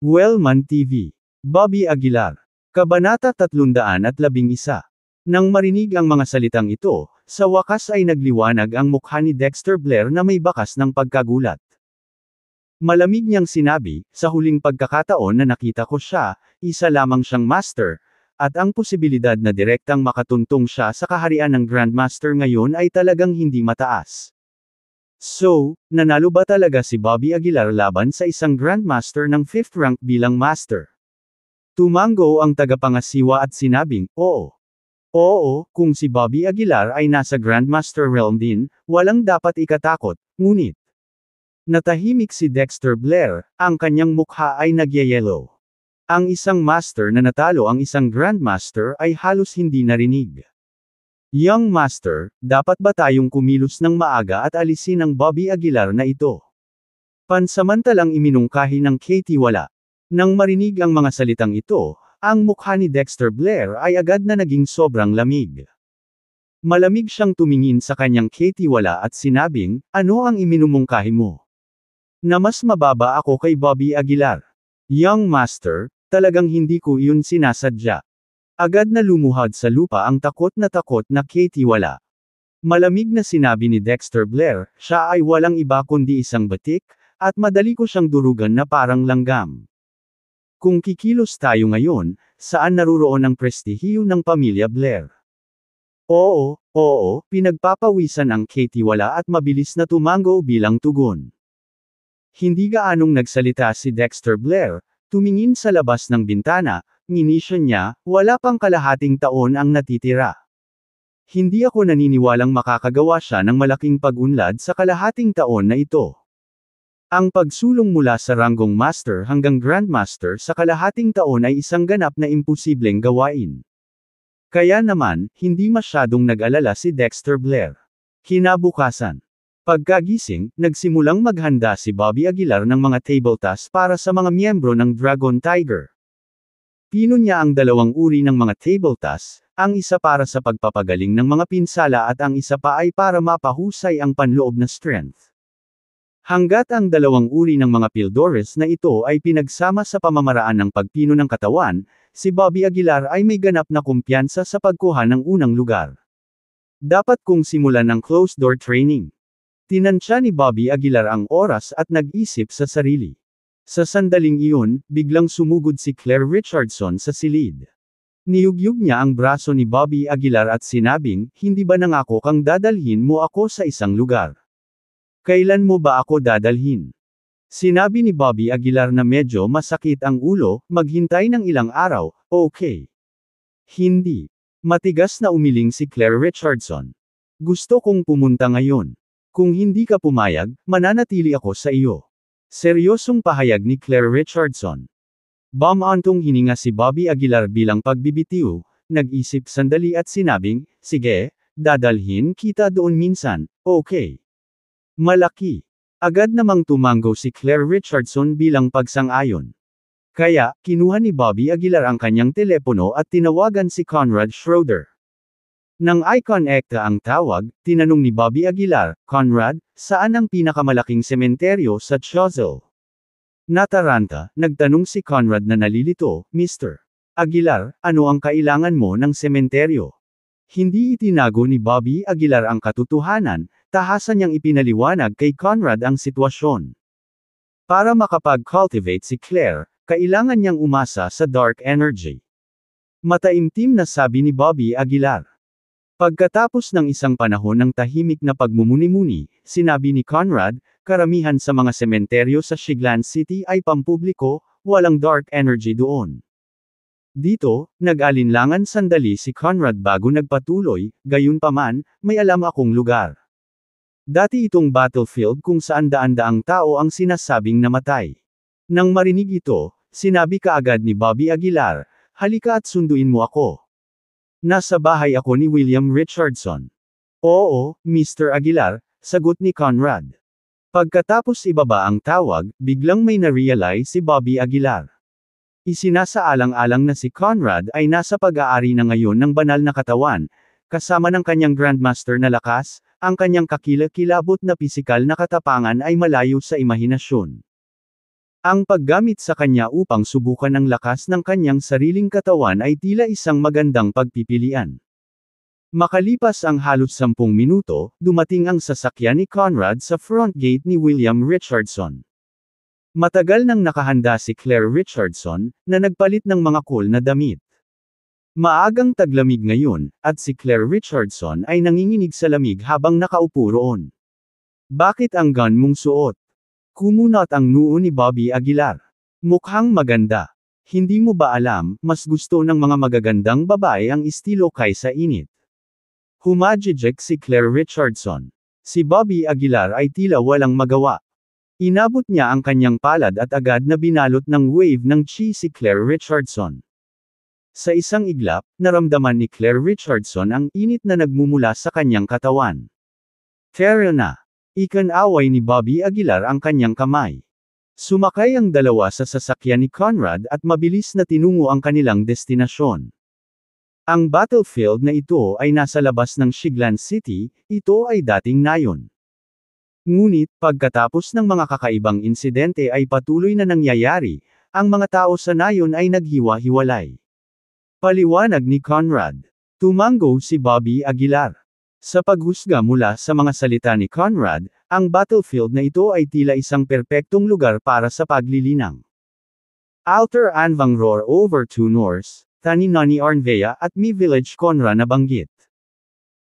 Wellman TV. Bobby Aguilar. Kabanata 311. Nang marinig ang mga salitang ito, sa wakas ay nagliwanag ang mukha ni Dexter Blair na may bakas ng pagkagulat. Malamig niyang sinabi, sa huling pagkakataon na nakita ko siya, isa lamang siyang master, at ang posibilidad na direktang makatuntong siya sa kaharian ng Grandmaster ngayon ay talagang hindi mataas. So, nanalo ba talaga si Bobby Aguilar laban sa isang Grandmaster ng 5th rank bilang Master? Tumango ang tagapangasiwa at sinabing, oo. Oo, kung si Bobby Aguilar ay nasa Grandmaster realm din, walang dapat ikatakot, ngunit. Natahimik si Dexter Blair, ang kanyang mukha ay nagyayelo. Ang isang Master na natalo ang isang Grandmaster ay halos hindi narinig. Young Master, dapat ba tayong kumilos ng maaga at alisin ang Bobby Aguilar na ito? Pansamantalang iminungkahi ng Katie wala. Nang marinig ang mga salitang ito, ang mukha ni Dexter Blair ay agad na naging sobrang lamig. Malamig siyang tumingin sa kanyang Katie wala at sinabing, ano ang iminumungkahi mo? Na mas mababa ako kay Bobby Aguilar. Young Master, talagang hindi ko iyon sinasadya. Agad na lumuhad sa lupa ang takot na Katie wala. Malamig na sinabi ni Dexter Blair, siya ay walang iba kundi isang batik, at madali ko siyang durugan na parang langgam. Kung kikilos tayo ngayon, saan naruroon ang prestihiyo ng pamilya Blair? Oo, pinagpapawisan ang Katie wala at mabilis na tumango bilang tugon. Hindi gaanong nagsalita si Dexter Blair, tumingin sa labas ng bintana, nginisyo niya, wala pang kalahating taon ang natitira. Hindi ako naniniwalang makakagawa siya ng malaking pag-unlad sa kalahating taon na ito. Ang pagsulong mula sa ranggong Master hanggang Grandmaster sa kalahating taon ay isang ganap na imposibleng gawain. Kaya naman, hindi masyadong nag-alala si Dexter Blair. Kinabukasan. Pagkagising, nagsimulang maghanda si Bobby Aguilar ng mga table tasks para sa mga miyembro ng Dragon Tiger. Pino niya ang dalawang uri ng mga table tasks, ang isa para sa pagpapagaling ng mga pinsala at ang isa pa ay para mapahusay ang panloob na strength. Hanggat ang dalawang uri ng mga pildores na ito ay pinagsama sa pamamaraan ng pagpino ng katawan, si Bobby Aguilar ay may ganap na kumpiyansa sa pagkuha ng unang lugar. Dapat kong simulan ng closed-door training. Tinansya ni Bobby Aguilar ang oras at nag-isip sa sarili. Sa sandaling iyon, biglang sumugod si Claire Richardson sa silid. Niyugyug niya ang braso ni Bobby Aguilar at sinabing, hindi ba nangako kang dadalhin mo ako sa isang lugar? Kailan mo ba ako dadalhin? Sinabi ni Bobby Aguilar na medyo masakit ang ulo, maghintay ng ilang araw, okay. Hindi. Matigas na umiling si Claire Richardson. Gusto kong pumunta ngayon. Kung hindi ka pumayag, mananatili ako sa iyo. Seryosong pahayag ni Claire Richardson. Bumantong hininga si Bobby Aguilar bilang pagbibitiw, nag-isip sandali at sinabing, sige, dadalhin kita doon minsan, okay. Malaki. Agad namang tumango si Claire Richardson bilang pagsang-ayon. Kaya, kinuha ni Bobby Aguilar ang kanyang telepono at tinawagan si Conrad Schroeder. Nang i-connecta ang tawag, tinanong ni Bobby Aguilar, Conrad, saan ang pinakamalaking sementeryo sa Choiseul? Nataranta, nagtanong si Conrad na nalilito, Mr. Aguilar, ano ang kailangan mo ng sementeryo? Hindi itinago ni Bobby Aguilar ang katotohanan, tahasan niyang ipinaliwanag kay Conrad ang sitwasyon. Para makapag-cultivate si Claire, kailangan niyang umasa sa dark energy. Mataimtim na sabi ni Bobby Aguilar. Pagkatapos ng isang panahon ng tahimik na pagmumuni-muni, sinabi ni Conrad, karamihan sa mga sementeryo sa Shiglan City ay pampubliko, walang dark energy doon. Dito, nag-alinlangan sandali si Conrad bago nagpatuloy, gayunpaman, may alam akong lugar. Dati itong battlefield kung saan daan-daang tao ang sinasabing namatay. Nang marinig ito, sinabi kaagad ni Bobby Aguilar, halika at sunduin mo ako. Nasa bahay ako ni William Richardson. Oo, Mr. Aguilar, sagot ni Conrad. Pagkatapos ibaba ang tawag, biglang may na-realize si Bobby Aguilar. Isinasaalang-alang na si Conrad ay nasa pag-aari na ngayon ng banal na katawan, kasama ng kanyang Grandmaster na lakas, ang kanyang kakilakilabot na pisikal na katapangan ay malayo sa imahinasyon. Ang paggamit sa kanya upang subukan ang lakas ng kanyang sariling katawan ay tila isang magandang pagpipilian. Makalipas ang halos 10 minuto, dumating ang sasakyan ni Conrad sa front gate ni William Richardson. Matagal nang nakahanda si Claire Richardson, na nagpalit ng mga cool na damit. Maagang taglamig ngayon, at si Claire Richardson ay nanginginig sa lamig habang nakaupo roon. Bakit ang gown mong suot? Kumunot ang noo ni Bobby Aguilar. Mukhang maganda. Hindi mo ba alam, mas gusto ng mga magagandang babae ang estilo kaysa init? Humajijek si Claire Richardson. Si Bobby Aguilar ay tila walang magawa. Inabot niya ang kanyang palad at agad na binalot ng wave ng chi si Claire Richardson. Sa isang iglap, naramdaman ni Claire Richardson ang init na nagmumula sa kanyang katawan. Tara na! Ikinaway ni Bobby Aguilar ang kanyang kamay. Sumakay ang dalawa sa sasakyan ni Conrad at mabilis na tinungo ang kanilang destinasyon. Ang battlefield na ito ay nasa labas ng Shiglan City, ito ay dating Nayon. Ngunit, pagkatapos ng mga kakaibang insidente ay patuloy na nangyayari, ang mga tao sa Nayon ay naghiwa-hiwalay. Paliwanag ni Conrad. Tumango si Bobby Aguilar. Sa paghusga mula sa mga salita ni Conrad, ang battlefield na ito ay tila isang perpektong lugar para sa paglilinang. Alter Anvang Roar over to Norse, Taninani Arnvea at Mi Village Conra na banggit.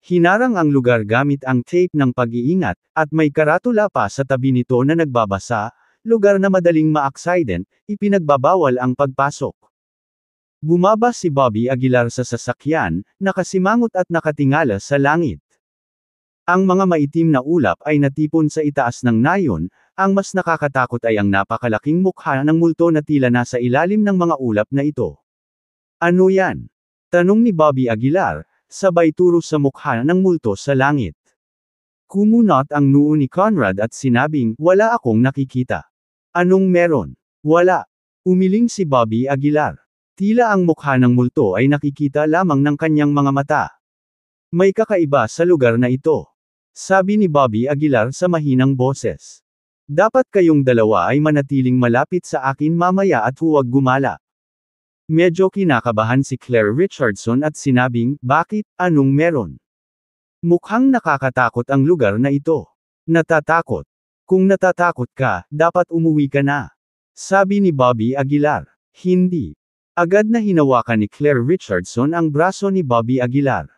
Hinarang ang lugar gamit ang tape ng pag-iingat, at may karatula pa sa tabi nito na nagbabasa, lugar na madaling ma-accident, ipinagbabawal ang pagpasok. Bumaba si Bobby Aguilar sa sasakyan, nakasimangot at nakatingala sa langit. Ang mga maitim na ulap ay natipon sa itaas ng Nayon, ang mas nakakatakot ay ang napakalaking mukha ng multo na tila nasa ilalim ng mga ulap na ito. Ano yan? Tanong ni Bobby Aguilar, sabay turo sa mukha ng multo sa langit. Kumunot ang noo ni Conrad at sinabing, wala akong nakikita. Anong meron? Wala. Umiling si Bobby Aguilar. Tila ang mukha ng multo ay nakikita lamang ng kanyang mga mata. May kakaiba sa lugar na ito. Sabi ni Bobby Aguilar sa mahinang boses. Dapat kayong dalawa ay manatiling malapit sa akin mamaya at huwag gumala. Medyo kinakabahan si Claire Richardson at sinabing, bakit, anong meron? Mukhang nakakatakot ang lugar na ito. Natatakot. Kung natatakot ka, dapat umuwi ka na. Sabi ni Bobby Aguilar. Hindi. Agad na hinawakan ni Claire Richardson ang braso ni Bobby Aguilar.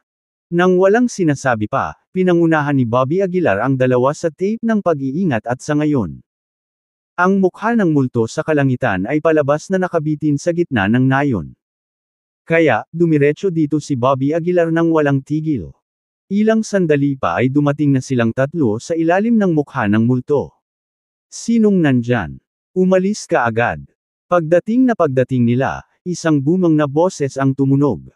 Nang walang sinasabi pa, pinangunahan ni Bobby Aguilar ang dalawa sa tape ng pag-iingat at sa ngayon. Ang mukha ng multo sa kalangitan ay palabas na nakabitin sa gitna ng Nayon. Kaya, dumiretso dito si Bobby Aguilar nang walang tigil. Ilang sandali pa ay dumating na silang tatlo sa ilalim ng mukha ng multo. Sinong nandyan? Umalis ka agad. Pagdating nila, isang bumang na boses ang tumunog.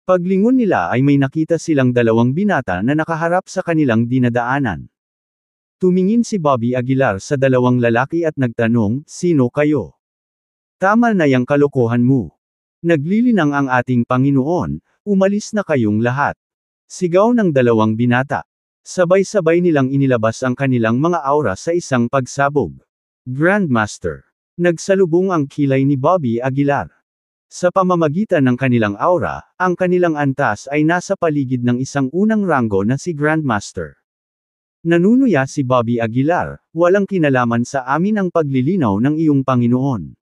Paglingon nila ay may nakita silang dalawang binata na nakaharap sa kanilang dinadaanan. Tumingin si Bobby Aguilar sa dalawang lalaki at nagtanong, sino kayo? Tama na yang kalokohan mo. Naglilinang ang ating Panginoon, umalis na kayong lahat. Sigaw ng dalawang binata. Sabay-sabay nilang inilabas ang kanilang mga aura sa isang pagsabog. Grandmaster. Nagsalubong ang kilay ni Bobby Aguilar. Sa pamamagitan ng kanilang aura, ang kanilang antas ay nasa paligid ng isang unang ranggo na si Grandmaster. Nanunuya si Bobby Aguilar, walang kinalaman sa amin ang paglilinaw ng iyong Panginoon.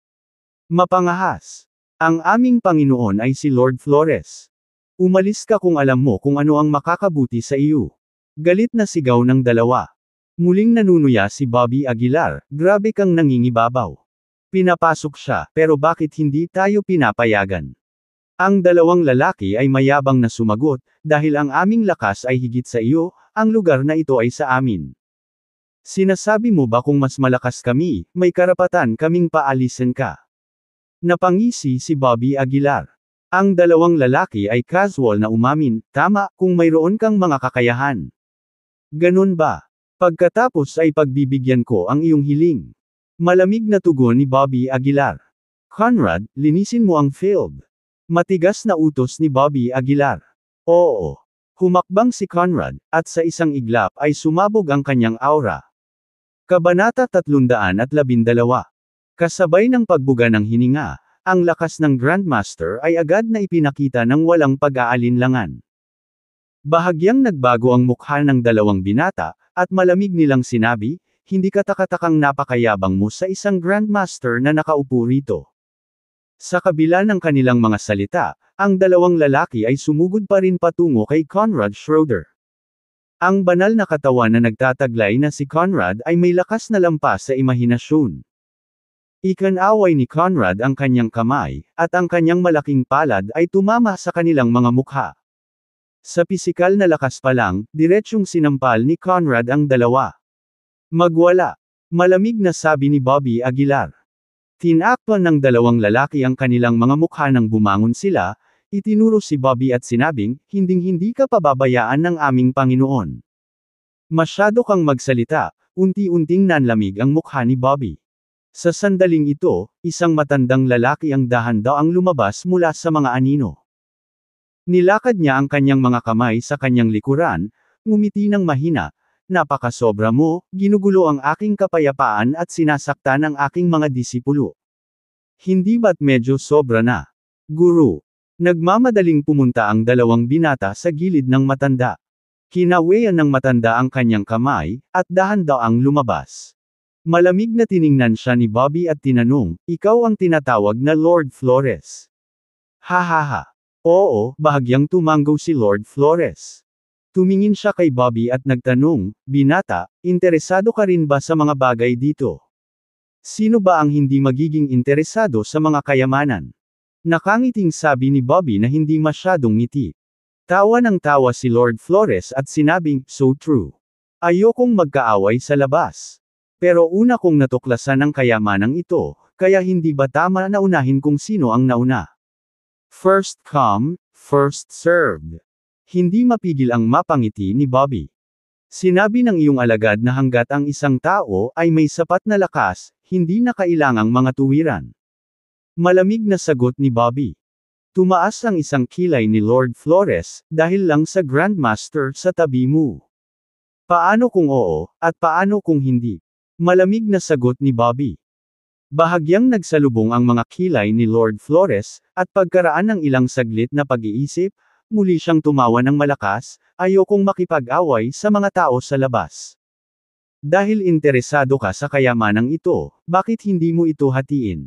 Mapangahas. Ang aming Panginoon ay si Lord Flores. Umalis ka kung alam mo kung ano ang makakabuti sa iyo. Galit na sigaw ng dalawa. Muling nanunuya si Bobby Aguilar, grabe kang nangingibabaw. Pinapasok siya, pero bakit hindi tayo pinapayagan? Ang dalawang lalaki ay mayabang na sumagot, dahil ang aming lakas ay higit sa iyo, ang lugar na ito ay sa amin. Sinasabi mo ba kung mas malakas kami, may karapatan kaming paalisin ka? Napangisi si Bobby Aguilar. Ang dalawang lalaki ay casual na umamin, tama, kung mayroon kang mga kakayahan. Ganun ba? Pagkatapos ay pagbibigyan ko ang iyong hiling. Malamig na tugon ni Bobby Aguilar. Conrad, linisin mo ang field. Matigas na utos ni Bobby Aguilar. Oo. Humakbang si Conrad, at sa isang iglap ay sumabog ang kanyang aura. Kabanata 312. Kasabay ng pagbuga ng hininga, ang lakas ng Grandmaster ay agad na ipinakita ng walang pag-aalinlangan. Bahagyang nagbago ang mukha ng dalawang binata, at malamig nilang sinabi, "Hindi katakatakang napakayabang mo sa isang Grandmaster na nakaupo rito." Sa kabila ng kanilang mga salita, ang dalawang lalaki ay sumugod pa rin patungo kay Conrad Schroeder. Ang banal na katawan na nagtataglay na si Conrad ay may lakas na lampas sa imahinasyon. Ikinaway ni Conrad ang kanyang kamay, at ang kanyang malaking palad ay tumama sa kanilang mga mukha. Sa pisikal na lakas pa lang, diretsyong sinampal ni Conrad ang dalawa. "Magwala." Malamig na sabi ni Bobby Aguilar. Tinakpan ng dalawang lalaki ang kanilang mga mukha nang bumangon sila, itinuro si Bobby at sinabing, "Hinding-hindi ka pababayaan ng aming Panginoon." "Masyado kang magsalita." Unti-unting nanlamig ang mukha ni Bobby. Sa sandaling ito, isang matandang lalaki ang dahan-daang lumabas mula sa mga anino. Nilakad niya ang kanyang mga kamay sa kanyang likuran, ngumiti ng mahina, "Napakasobra mo, ginugulo ang aking kapayapaan at sinasaktan ang aking mga disipulo. Hindi ba't medyo sobra na? Guru." Nagmamadaling pumunta ang dalawang binata sa gilid ng matanda. Kinaweyan ng matanda ang kanyang kamay, at dahan-daang lumabas. Malamig na tiningnan siya ni Bobby at tinanong, "Ikaw ang tinatawag na Lord Flores?" "Hahaha. Oo," bahagyang tumanggo si Lord Flores. Tumingin siya kay Bobby at nagtanong, "Binata, interesado ka rin ba sa mga bagay dito? Sino ba ang hindi magiging interesado sa mga kayamanan?" Nakangiting sabi ni Bobby na hindi masyadong ngiti. Tawa ng tawa si Lord Flores at sinabing, "So true. Ayokong magkaaway sa labas. Pero una kong natuklasan ang kayamanang ito, kaya hindi ba tama na unahin kung sino ang nauna? First come, first served." Hindi mapigil ang mapangiti ni Bobby. Sinabi ng iyong alagad na hanggat ang isang tao ay may sapat na lakas, hindi na kailangang mga tuwiran. Malamig na sagot ni Bobby. Tumaas ang isang kilay ni Lord Flores, "Dahil lang sa Grandmaster sa tabi mo. Paano kung oo, at paano kung hindi?" Malamig na sagot ni Bobby. Bahagyang nagsalubong ang mga kilay ni Lord Flores, at pagkaraan ng ilang saglit na pag-iisip, muli siyang tumawa ng malakas, "Ayokong makipag-away sa mga tao sa labas. Dahil interesado ka sa kayamanang ito, bakit hindi mo ito hatiin?"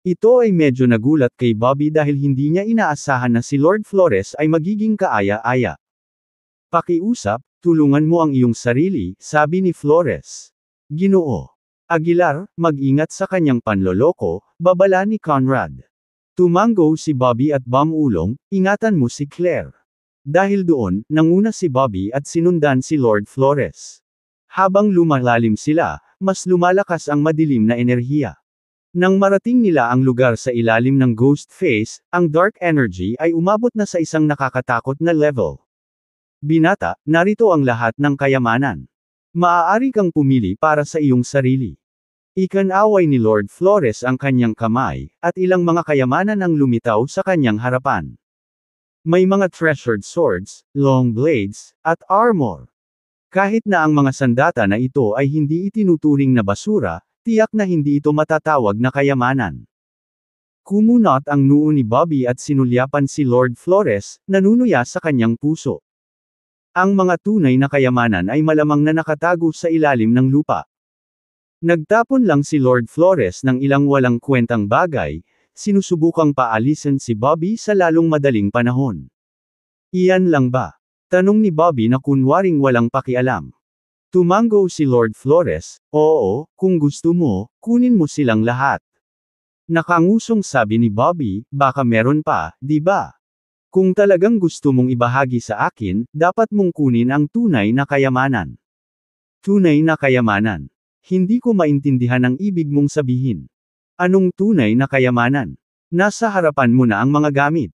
Ito ay medyo nagulat kay Bobby dahil hindi niya inaasahan na si Lord Flores ay magiging kaaya-aya. "Pakiusap, tulungan mo ang iyong sarili," sabi ni Flores. "Ginoo Aguilar, mag-ingat sa kanyang panloloko," babala ni Conrad. Tumanggo si Bobby at bumulong, "Ingatan mo si Claire." Dahil doon, nanguna si Bobby at sinundan si Lord Flores. Habang lumalalim sila, mas lumalakas ang madilim na enerhiya. Nang marating nila ang lugar sa ilalim ng Ghost Face, ang dark energy ay umabot na sa isang nakakatakot na level. "Binata, narito ang lahat ng kayamanan. Maaari kang pumili para sa iyong sarili." Ikinaway ni Lord Flores ang kanyang kamay, at ilang mga kayamanan ang lumitaw sa kanyang harapan. May mga treasured swords, long blades, at armor. Kahit na ang mga sandata na ito ay hindi itinuturing na basura, tiyak na hindi ito matatawag na kayamanan. Kumunot ang noo ni Bobby at sinulyapan si Lord Flores, nanunuya sa kanyang puso. Ang mga tunay na kayamanan ay malamang na nakatago sa ilalim ng lupa. Nagtapon lang si Lord Flores ng ilang walang kwentang bagay, sinusubukang paalisin si Bobby sa lalong madaling panahon. "Iyan lang ba?" tanong ni Bobby na kunwaring walang pakialam. Tumanggo si Lord Flores, "Oo, kung gusto mo, kunin mo silang lahat." Nakangusong sabi ni Bobby, "Baka meron pa, di ba? Kung talagang gusto mong ibahagi sa akin, dapat mong kunin ang tunay na kayamanan." "Tunay na kayamanan? Hindi ko maintindihan ang ibig mong sabihin. Anong tunay na kayamanan? Nasa harapan mo na ang mga gamit."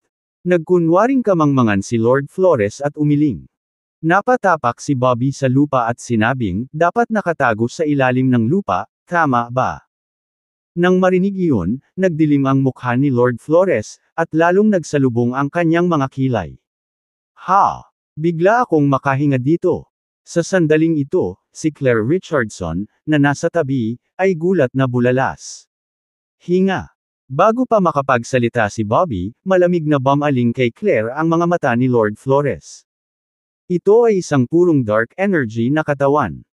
Nagkunwaring kamangmangan si Lord Flores at umiling. Napatapak si Bobby sa lupa at sinabing, "Dapat nakatago sa ilalim ng lupa, tama ba?" Nang marinig iyon, nagdilim ang mukha ni Lord Flores, at lalong nagsalubong ang kanyang mga kilay. "Ha! Bigla akong makahinga dito." Sa sandaling ito, si Claire Richardson, na nasa tabi, ay gulat na bulalas. Hinga. Bago pa makapagsalita si Bobby, malamig na bumaling kay Claire ang mga mata ni Lord Flores. Ito ay isang purong dark energy na katawan.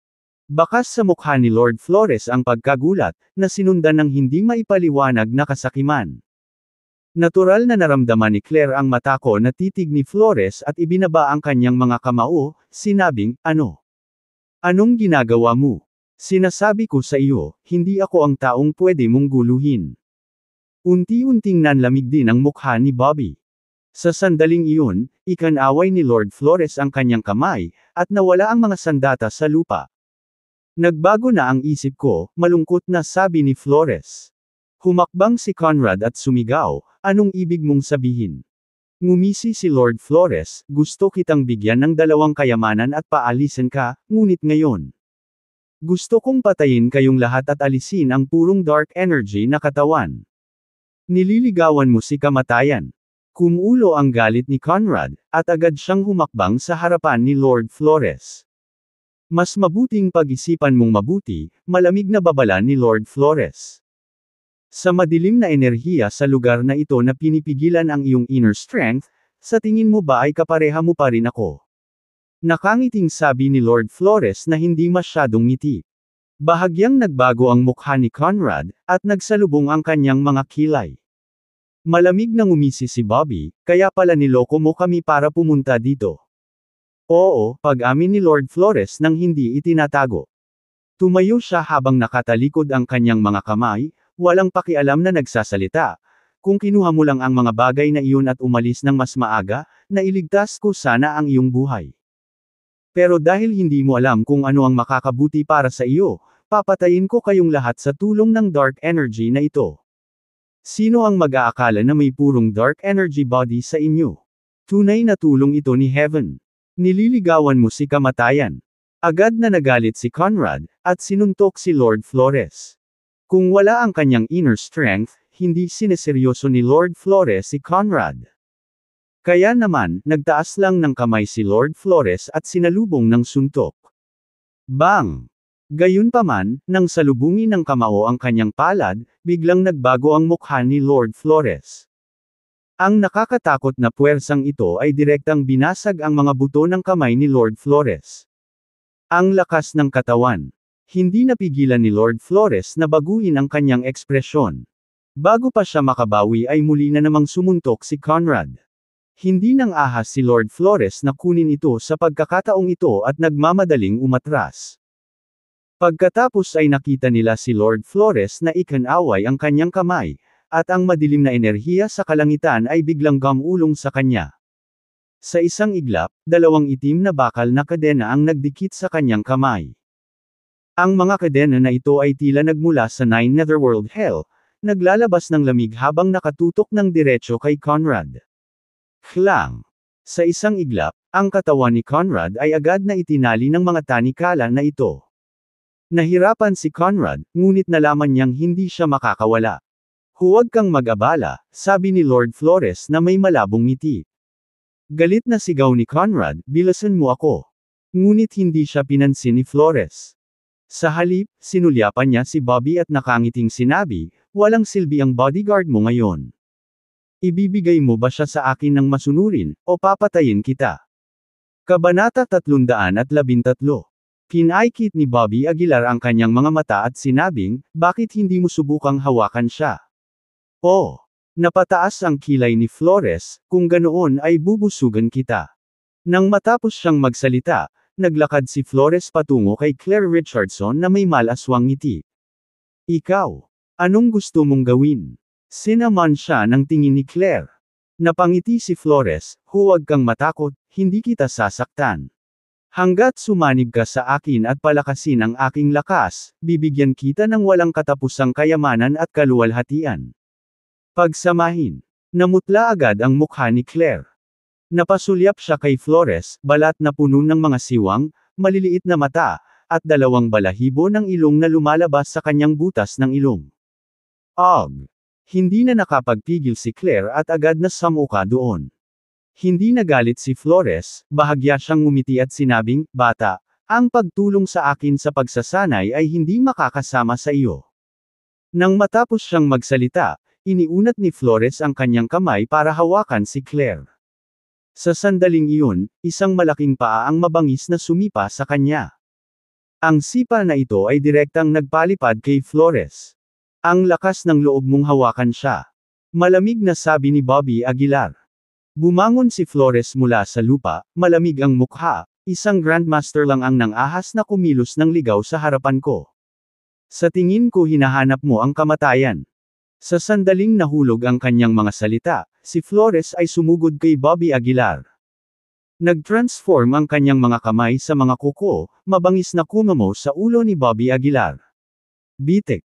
Bakas sa mukha ni Lord Flores ang pagkagulat, na sinundan ng hindi maipaliwanag na kasakiman. Natural na naramdaman ni Claire ang matako na titig ni Flores at ibinaba ang kanyang mga kamao, sinabing, "Ano? Anong ginagawa mo? Sinasabi ko sa iyo, hindi ako ang taong pwede mong guluhin." Unti-unting nanlamig din ang mukha ni Bobby. Sa sandaling iyon, ikinaway ni Lord Flores ang kanyang kamay, at nawala ang mga sandata sa lupa. "Nagbago na ang isip ko," malungkot na sabi ni Flores. Humakbang si Conrad at sumigaw, "Anong ibig mong sabihin?" Ngumisi si Lord Flores, "Gusto kitang bigyan ng 2 kayamanan at paalisin ka, ngunit ngayon. Gusto kong patayin kayong lahat at alisin ang purong dark energy na katawan. Nililigawan mo si kamatayan." Kumulo ang galit ni Conrad, at agad siyang humakbang sa harapan ni Lord Flores. "Mas mabuting pag-isipan mong mabuti," malamig na babala ni Lord Flores. "Sa madilim na enerhiya sa lugar na ito na pinipigilan ang iyong inner strength, sa tingin mo ba ay kapareha mo pa rin ako?" Nakangiting sabi ni Lord Flores na hindi masyadong ngiti. Bahagyang nagbago ang mukha ni Conrad, at nagsalubong ang kanyang mga kilay. Malamig na ngumisi si Bobby, "Kaya pala niloko mo kami para pumunta dito." "Oo," pag-amin ni Lord Flores nang hindi itinatago. Tumayo siya habang nakatalikod ang kanyang mga kamay, walang pakialam na nagsasalita. "Kung kinuha mo lang ang mga bagay na iyon at umalis ng mas maaga, nailigtas ko sana ang iyong buhay. Pero dahil hindi mo alam kung ano ang makakabuti para sa iyo, papatayin ko kayong lahat sa tulong ng dark energy na ito. Sino ang mag-aakala na may purong dark energy body sa inyo? Tunay na tulong ito ni Heaven. Nililigawan mo si kamatayan." Agad na nagalit si Conrad, at sinuntok si Lord Flores. Kung wala ang kanyang inner strength, hindi sineseryoso ni Lord Flores si Conrad. Kaya naman, nagtaas lang ng kamay si Lord Flores at sinalubong ng suntok. Bang! Gayunpaman, nang salubungin ng kamao ang kanyang palad, biglang nagbago ang mukha ni Lord Flores. Ang nakakatakot na puwersang ito ay direktang binasag ang mga buto ng kamay ni Lord Flores. Ang lakas ng katawan. Hindi napigilan ni Lord Flores na baguhin ang kanyang ekspresyon. Bago pa siya makabawi ay muli na namang sumuntok si Conrad. Hindi nang ahas si Lord Flores na kunin ito sa pagkakataong ito at nagmamadaling umatras. Pagkatapos ay nakita nila si Lord Flores na ikinaway ang kanyang kamay, at ang madilim na enerhiya sa kalangitan ay biglang gumulong sa kanya. Sa isang iglap, 2 itim na bakal na kadena ang nagdikit sa kanyang kamay. Ang mga kadena na ito ay tila nagmula sa 9 Netherworld Hell, naglalabas ng lamig habang nakatutok ng diretso kay Conrad. Klang! Sa isang iglap, ang katawan ni Conrad ay agad na itinali ng mga tanikala na ito. Nahirapan si Conrad, ngunit nalaman niyang hindi siya makakawala. "Huwag kang mag-abala," sabi ni Lord Flores na may malabong ngiti. Galit na sigaw ni Conrad, "Bilasan mo ako." Ngunit hindi siya pinansin ni Flores. Sa halip, sinulyapan niya si Bobby at nakangiting sinabi, "Walang silbi ang bodyguard mo ngayon. Ibibigay mo ba siya sa akin ng masunurin, o papatayin kita?" Kabanata 313. Kinaikit ni Bobby Aguilar ang kanyang mga mata at sinabing, "Bakit hindi mo subukang hawakan siya?" "Oh." Napataas ang kilay ni Flores, "Kung ganoon ay bubusugan kita." Nang matapos siyang magsalita, naglakad si Flores patungo kay Claire Richardson na may malaswang ngiti. "Ikaw, anong gusto mong gawin?" Sinaman siya ng tingin ni Claire. Napangiti si Flores, "Huwag kang matakot, hindi kita sasaktan. Hanggat sumanib ka sa akin at palakasin ang aking lakas, bibigyan kita ng walang katapusang kayamanan at kaluwalhatian." Pagsamahin. Namutla agad ang mukha ni Claire. Napasulyap siya kay Flores, balat na puno ng mga siwang, maliliit na mata, at 2 balahibo ng ilong na lumalabas sa kanyang butas ng ilong. Og! Hindi na nakapagpigil si Claire at agad na samuka doon. Hindi nagalit si Flores, bahagya siyang ngumiti at sinabing, "Bata, ang pagtulong sa akin sa pagsasanay ay hindi makakasama sa iyo. Nang matapos siyang magsalita, iniunat ni Flores ang kanyang kamay para hawakan si Claire. Sa sandaling iyon, isang malaking paa ang mabangis na sumipa sa kanya. Ang sipa na ito ay direktang nagpalipad kay Flores. Ang lakas ng loob mong hawakan siya. Malamig na sabi ni Bobby Aguilar. Bumangon si Flores mula sa lupa, malamig ang mukha, isang grandmaster lang ang nang-ahas na kumilos ng ligaw sa harapan ko. Sa tingin ko hinahanap mo ang kamatayan. Sa sandaling nahulog ang kanyang mga salita, si Flores ay sumugod kay Bobby Aguilar. Nag-transform ang kanyang mga kamay sa mga kuko, mabangis na kumamo sa ulo ni Bobby Aguilar. Bitik.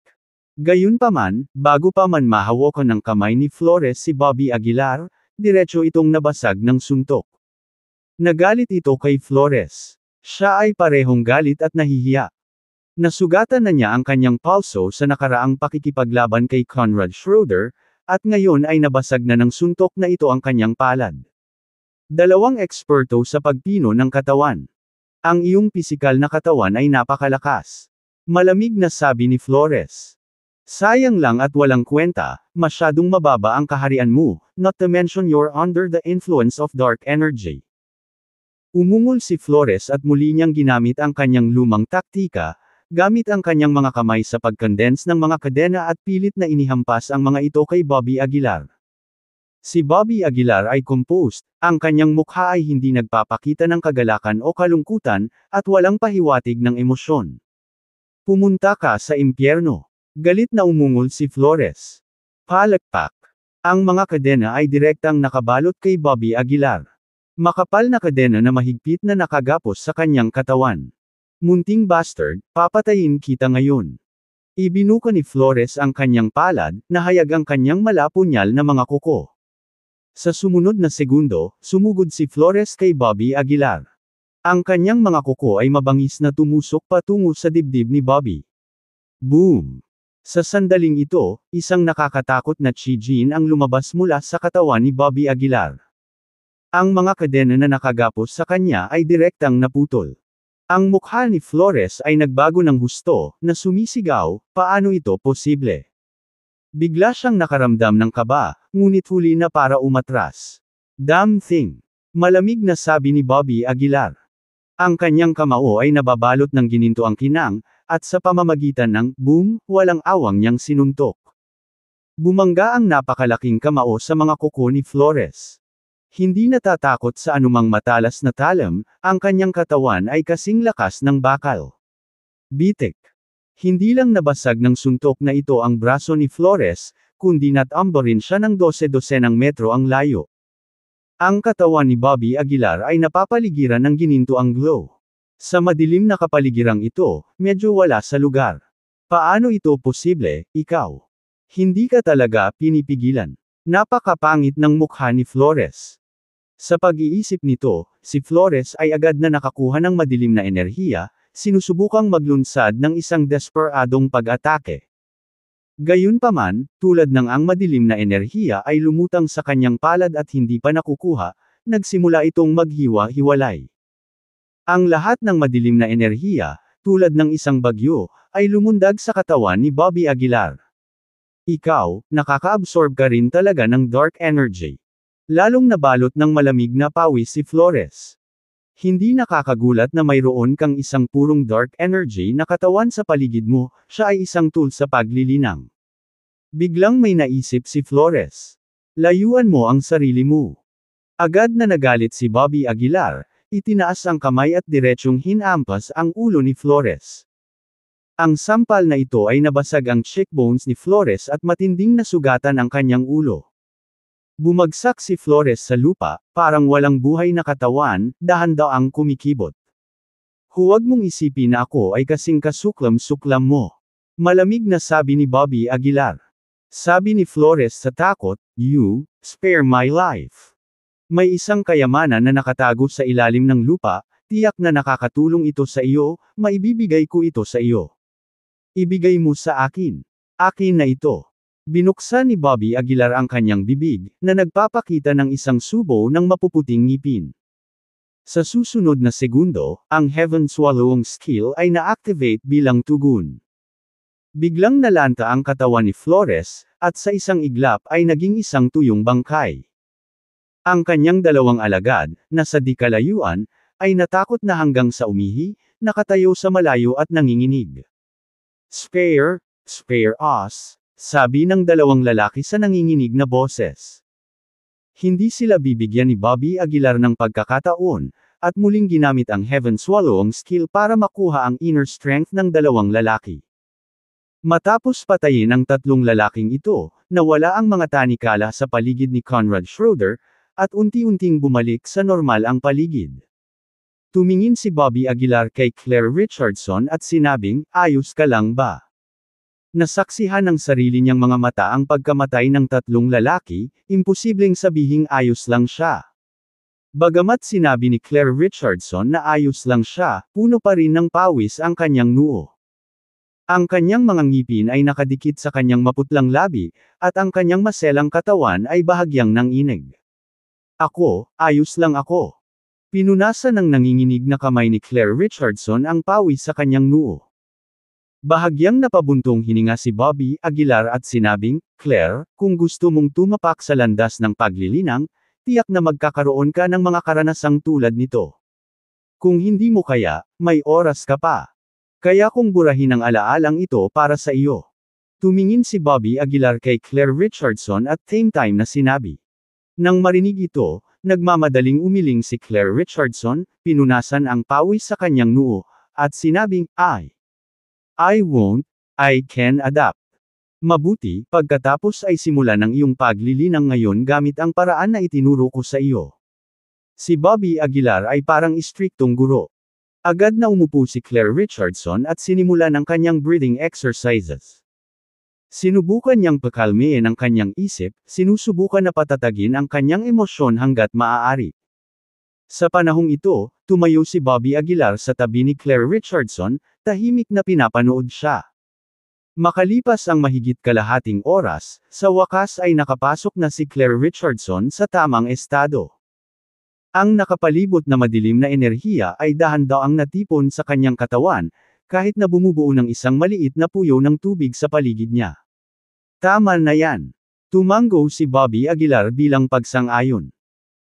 Gayunpaman, bago pa man mahawakan ng kamay ni Flores si Bobby Aguilar, diretso itong nabasag ng suntok. Nagalit ito kay Flores. Siya ay parehong galit at nahihiya. Nasugatan na niya ang kanyang pulso sa nakaraang pakikipaglaban kay Conrad Schroeder, at ngayon ay nabasag na ng suntok na ito ang kanyang palad. Dalawang eksperto sa pagpino ng katawan. Ang iyong pisikal na katawan ay napakalakas. Malamig na sabi ni Flores. Sayang lang at walang kwenta, masyadong mababa ang kaharian mo, not to mention you're under the influence of dark energy. Umungol si Flores at muli niyang ginamit ang kanyang lumang taktika, gamit ang kanyang mga kamay sa pagkondense ng mga kadena at pilit na inihampas ang mga ito kay Bobby Aguilar. Si Bobby Aguilar ay composed, ang kanyang mukha ay hindi nagpapakita ng kagalakan o kalungkutan, at walang pahiwatig ng emosyon. Pumunta ka sa impyerno. Galit na umungol si Flores. Palakpak. Ang mga kadena ay direktang nakabalot kay Bobby Aguilar. Makapal na kadena na mahigpit na nakagapos sa kanyang katawan. Munting bastard, papatayin kita ngayon. Ibinuka ni Flores ang kanyang palad, nahayag ang kanyang malapunyal na mga kuko. Sa sumunod na segundo, sumugod si Flores kay Bobby Aguilar. Ang kanyang mga kuko ay mabangis na tumusok patungo sa dibdib ni Bobby. Boom! Sa sandaling ito, isang nakakatakot na chi-jin ang lumabas mula sa katawan ni Bobby Aguilar. Ang mga kadena na nakagapos sa kanya ay direktang naputol. Ang mukha ni Flores ay nagbago ng husto, na sumisigaw, paano ito posible? Bigla siyang nakaramdam ng kaba, ngunit huli na para umatras. Damn thing! Malamig na sabi ni Bobby Aguilar. Ang kanyang kamao ay nababalot ng gininto ang kinang, at sa pamamagitan ng boom, walang awang niyang sinuntok. Bumangga ang napakalaking kamao sa mga kuko ni Flores. Hindi natatakot sa anumang matalas na talam, ang kanyang katawan ay kasing lakas ng bakal. Bitik. Hindi lang nabasag ng suntok na ito ang braso ni Flores, kundi natambo rin siya ng 12-dosenang metro ang layo. Ang katawan ni Bobby Aguilar ay napapaligiran ng gininto ang glow. Sa madilim na kapaligirang ito, medyo wala sa lugar. Paano ito posible, ikaw? Hindi ka talaga pinipigilan. Napakapangit ng mukha ni Flores. Sa pag-iisip nito, si Flores ay agad na nakakuha ng madilim na enerhiya, sinusubukang maglunsad ng isang desperadong pag-atake. Gayunpaman, tulad ng ang madilim na enerhiya ay lumutang sa kanyang palad at hindi pa nakukuha, nagsimula itong maghiwa-hiwalay. Ang lahat ng madilim na enerhiya, tulad ng isang bagyo, ay lumundag sa katawan ni Bobby Aguilar. Ikaw, nakaka-absorb ka rin talaga ng dark energy. Lalong nabalot ng malamig na pawis si Flores. Hindi nakakagulat na mayroon kang isang purong dark energy na katawan sa paligid mo, siya ay isang tool sa paglilinang. Biglang may naisip si Flores. Layuan mo ang sarili mo. Agad na nagalit si Bobby Aguilar, itinaas ang kamay at diretsyong hinampas ang ulo ni Flores. Ang sampal na ito ay nabasag ang cheekbones ni Flores at matinding nasugatan ang kanyang ulo. Bumagsak si Flores sa lupa, parang walang buhay na katawan, dahan-daang kumikibot. Huwag mong isipin na ako ay kasing kasuklam-suklam mo. Malamig na sabi ni Bobby Aguilar. Sabi ni Flores sa takot, you, spare my life. May isang kayamanan na nakatago sa ilalim ng lupa, tiyak na nakakatulong ito sa iyo, maibibigay ko ito sa iyo. Ibigay mo sa akin. Akin na ito. Binuksan ni Bobby Aguilar ang kanyang bibig, na nagpapakita ng isang subo ng mapuputing ngipin. Sa susunod na segundo, ang Heaven Swallowing skill ay na-activate bilang tugon. Biglang nalanta ang katawan ni Flores, at sa isang iglap ay naging isang tuyong bangkay. Ang kanyang dalawang alagad, na sa di kalayuan, ay natakot na hanggang sa umihi, nakatayo sa malayo at nanginginig. Spare us, sabi ng dalawang lalaki sa nanginginig na boses. Hindi sila bibigyan ni Bobby Aguilar ng pagkakataon, at muling ginamit ang Heaven Swallowing skill para makuha ang inner strength ng dalawang lalaki. Matapos patayin ang tatlong lalaking ito, nawala ang mga tanikala sa paligid ni Conrad Schroeder, at unti-unting bumalik sa normal ang paligid. Tumingin si Bobby Aguilar kay Claire Richardson at sinabing, "Ayos ka lang ba?" Nasaksihan ng sarili niyang mga mata ang pagkamatay ng tatlong lalaki, imposibleng sabihing ayos lang siya. Bagamat sinabi ni Claire Richardson na ayos lang siya, puno pa rin ng pawis ang kanyang noo. Ang kanyang mga ngipin ay nakadikit sa kanyang maputlang labi, at ang kanyang maselang katawan ay bahagyang nanginig. "Ako, ayos lang ako." Pinunasan ng nanginginig na kamay ni Claire Richardson ang pawis sa kanyang noo. Bahagyang napabuntong hininga si Bobby Aguilar at sinabing, "Claire, kung gusto mong tumapak sa landas ng paglilinang, tiyak na magkakaroon ka ng mga karanasang tulad nito. Kung hindi mo kaya, may oras ka pa. Kaya kung burahin ang alaalang ito para sa iyo." Tumingin si Bobby Aguilar kay Claire Richardson at same time na sinabi. Nang marinig ito, nagmamadaling umiling si Claire Richardson, pinunasan ang pawis sa kanyang noo, at sinabing, I won't, I can adapt. Mabuti, pagkatapos ay simulan ang iyong paglilinang ngayon gamit ang paraan na itinuro ko sa iyo. Si Bobby Aguilar ay parang istriktong guro. Agad na umupo si Claire Richardson at sinimulan ang kanyang breathing exercises. Sinubukan niyang pakalmein ang kanyang isip, sinusubukan na patatagin ang kanyang emosyon hanggat maaari. Sa panahong ito, tumayo si Bobby Aguilar sa tabi ni Claire Richardson, tahimik na pinapanood siya. Makalipas ang mahigit kalahating oras, sa wakas ay nakapasok na si Claire Richardson sa tamang estado. Ang nakapalibot na madilim na enerhiya ay dahan-daang natipon sa kanyang katawan, kahit na bumubuo ng isang maliit na puyo ng tubig sa paligid niya. Tama na yan. Tumango si Bobby Aguilar bilang pagsang-ayon.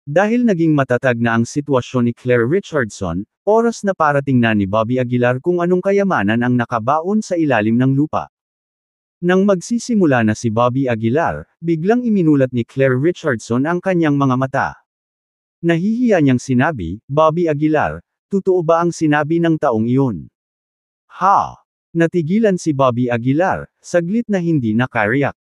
Dahil naging matatag na ang sitwasyon ni Claire Richardson, oras na parating na ni Bobby Aguilar kung anong kayamanan ang nakabaon sa ilalim ng lupa. Nang magsisimula na si Bobby Aguilar, biglang iminulat ni Claire Richardson ang kanyang mga mata. Nahihiya niyang sinabi, "Bobby Aguilar, totoo ba ang sinabi ng taong iyon?" Ha! Natigilan si Bobby Aguilar, saglit na hindi nakareact.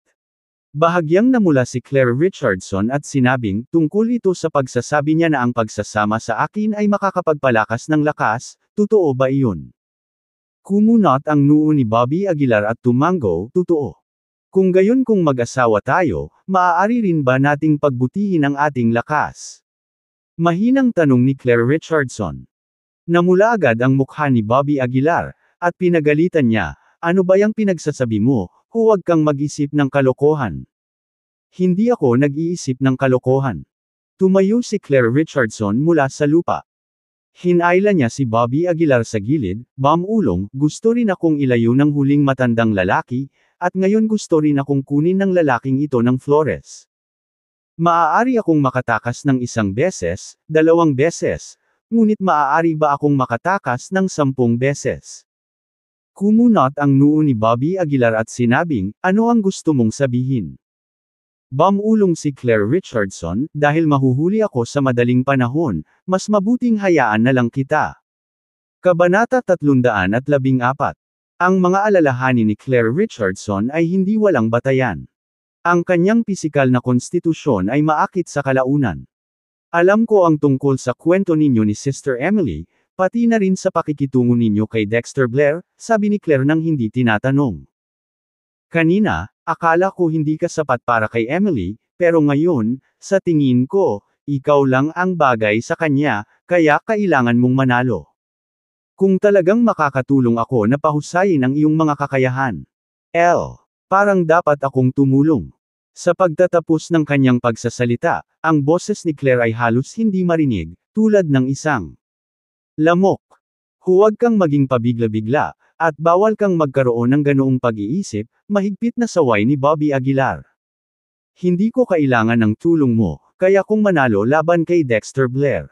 Bahagyang namula si Claire Richardson at sinabing, tungkol ito sa pagsasabi niya na ang pagsasama sa akin ay makakapagpalakas ng lakas, totoo ba iyon? Kumunot ang noo ni Bobby Aguilar at tumango, totoo. Kung gayon kung mag-asawa tayo, maaari rin ba nating pagbutihin ang ating lakas? Mahinang tanong ni Claire Richardson. Namula agad ang mukha ni Bobby Aguilar, at pinagalitan niya, "Ano ba yang pinagsasabi mo? Huwag kang mag-isip ng kalokohan." "Hindi ako nag-iisip ng kalokohan." Tumayo si Claire Richardson mula sa lupa. Hinayla niya si Bobby Aguilar sa gilid, "Ulong, gusto rin akong ilayo ng huling matandang lalaki, at ngayon gusto rin akong kunin ng lalaking ito ng Flores. Maaari akong makatakas ng 1 beses, 2 beses, ngunit maaari ba akong makatakas ng 10 beses? Kumunot ang noo ni Bobby Aguilar at sinabing, "Ano ang gusto mong sabihin?" Bumulong si Claire Richardson, "Dahil mahuhuli ako sa madaling panahon, mas mabuting hayaan na lang kita." Kabanata 314. Ang mga alalahanin ni Claire Richardson ay hindi walang batayan. Ang kanyang pisikal na konstitusyon ay maakit sa kalaunan. "Alam ko ang tungkol sa kwento ninyo ni Sister Emily, pati na rin sa pakikitungo ninyo kay Dexter Blair," sabi ni Claire nang hindi tinatanong. "Kanina, akala ko hindi ka sapat para kay Emily, pero ngayon, sa tingin ko, ikaw lang ang bagay sa kanya, kaya kailangan mong manalo. Kung talagang makakatulong ako na pahusayin ang iyong mga kakayahan. Parang dapat akong tumulong." Sa pagtatapos ng kanyang pagsasalita, ang boses ni Claire ay halos hindi marinig, tulad ng isang lamok. Huwag kang maging pabigla-bigla, at bawal kang magkaroon ng ganoong pag-iisip, mahigpit na saway ni Bobby Aguilar. Hindi ko kailangan ng tulong mo, kaya kung manalo laban kay Dexter Blair.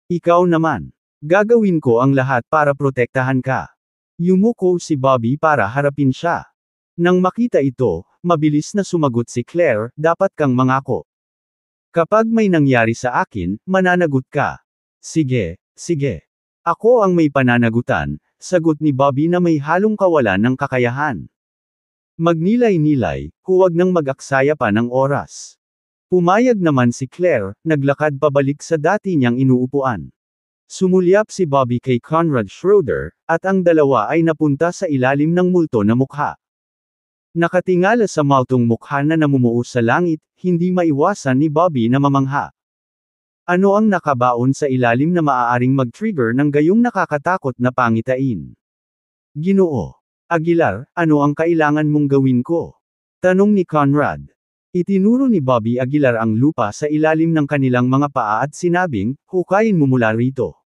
Ikaw naman. Gagawin ko ang lahat para protektahan ka. Yumuko si Bobby para harapin siya. Nang makita ito, mabilis na sumagot si Claire, dapat kang mangako. Kapag may nangyari sa akin, mananagot ka. Sige, sige. Ako ang may pananagutan, sagot ni Bobby na may halong kawalan ng kakayahan. Magnilay-nilay, huwag nang mag-aksaya pa ng oras. Pumayag naman si Claire, naglakad pabalik sa dati niyang inuupuan. Sumulyap si Bobby kay Conrad Schroeder, at ang dalawa ay napunta sa ilalim ng multo na mukha. Nakatingala sa maltong mukha na namumuo sa langit, hindi maiwasan ni Bobby na mamangha. Ano ang nakabaon sa ilalim na maaaring mag-trigger ng gayong nakakatakot na pangitain? Ginoo Aguilar, ano ang kailangan mong gawin ko? Tanong ni Conrad. Itinuro ni Bobby Aguilar ang lupa sa ilalim ng kanilang mga paa at sinabing, hukayin mo mula rito.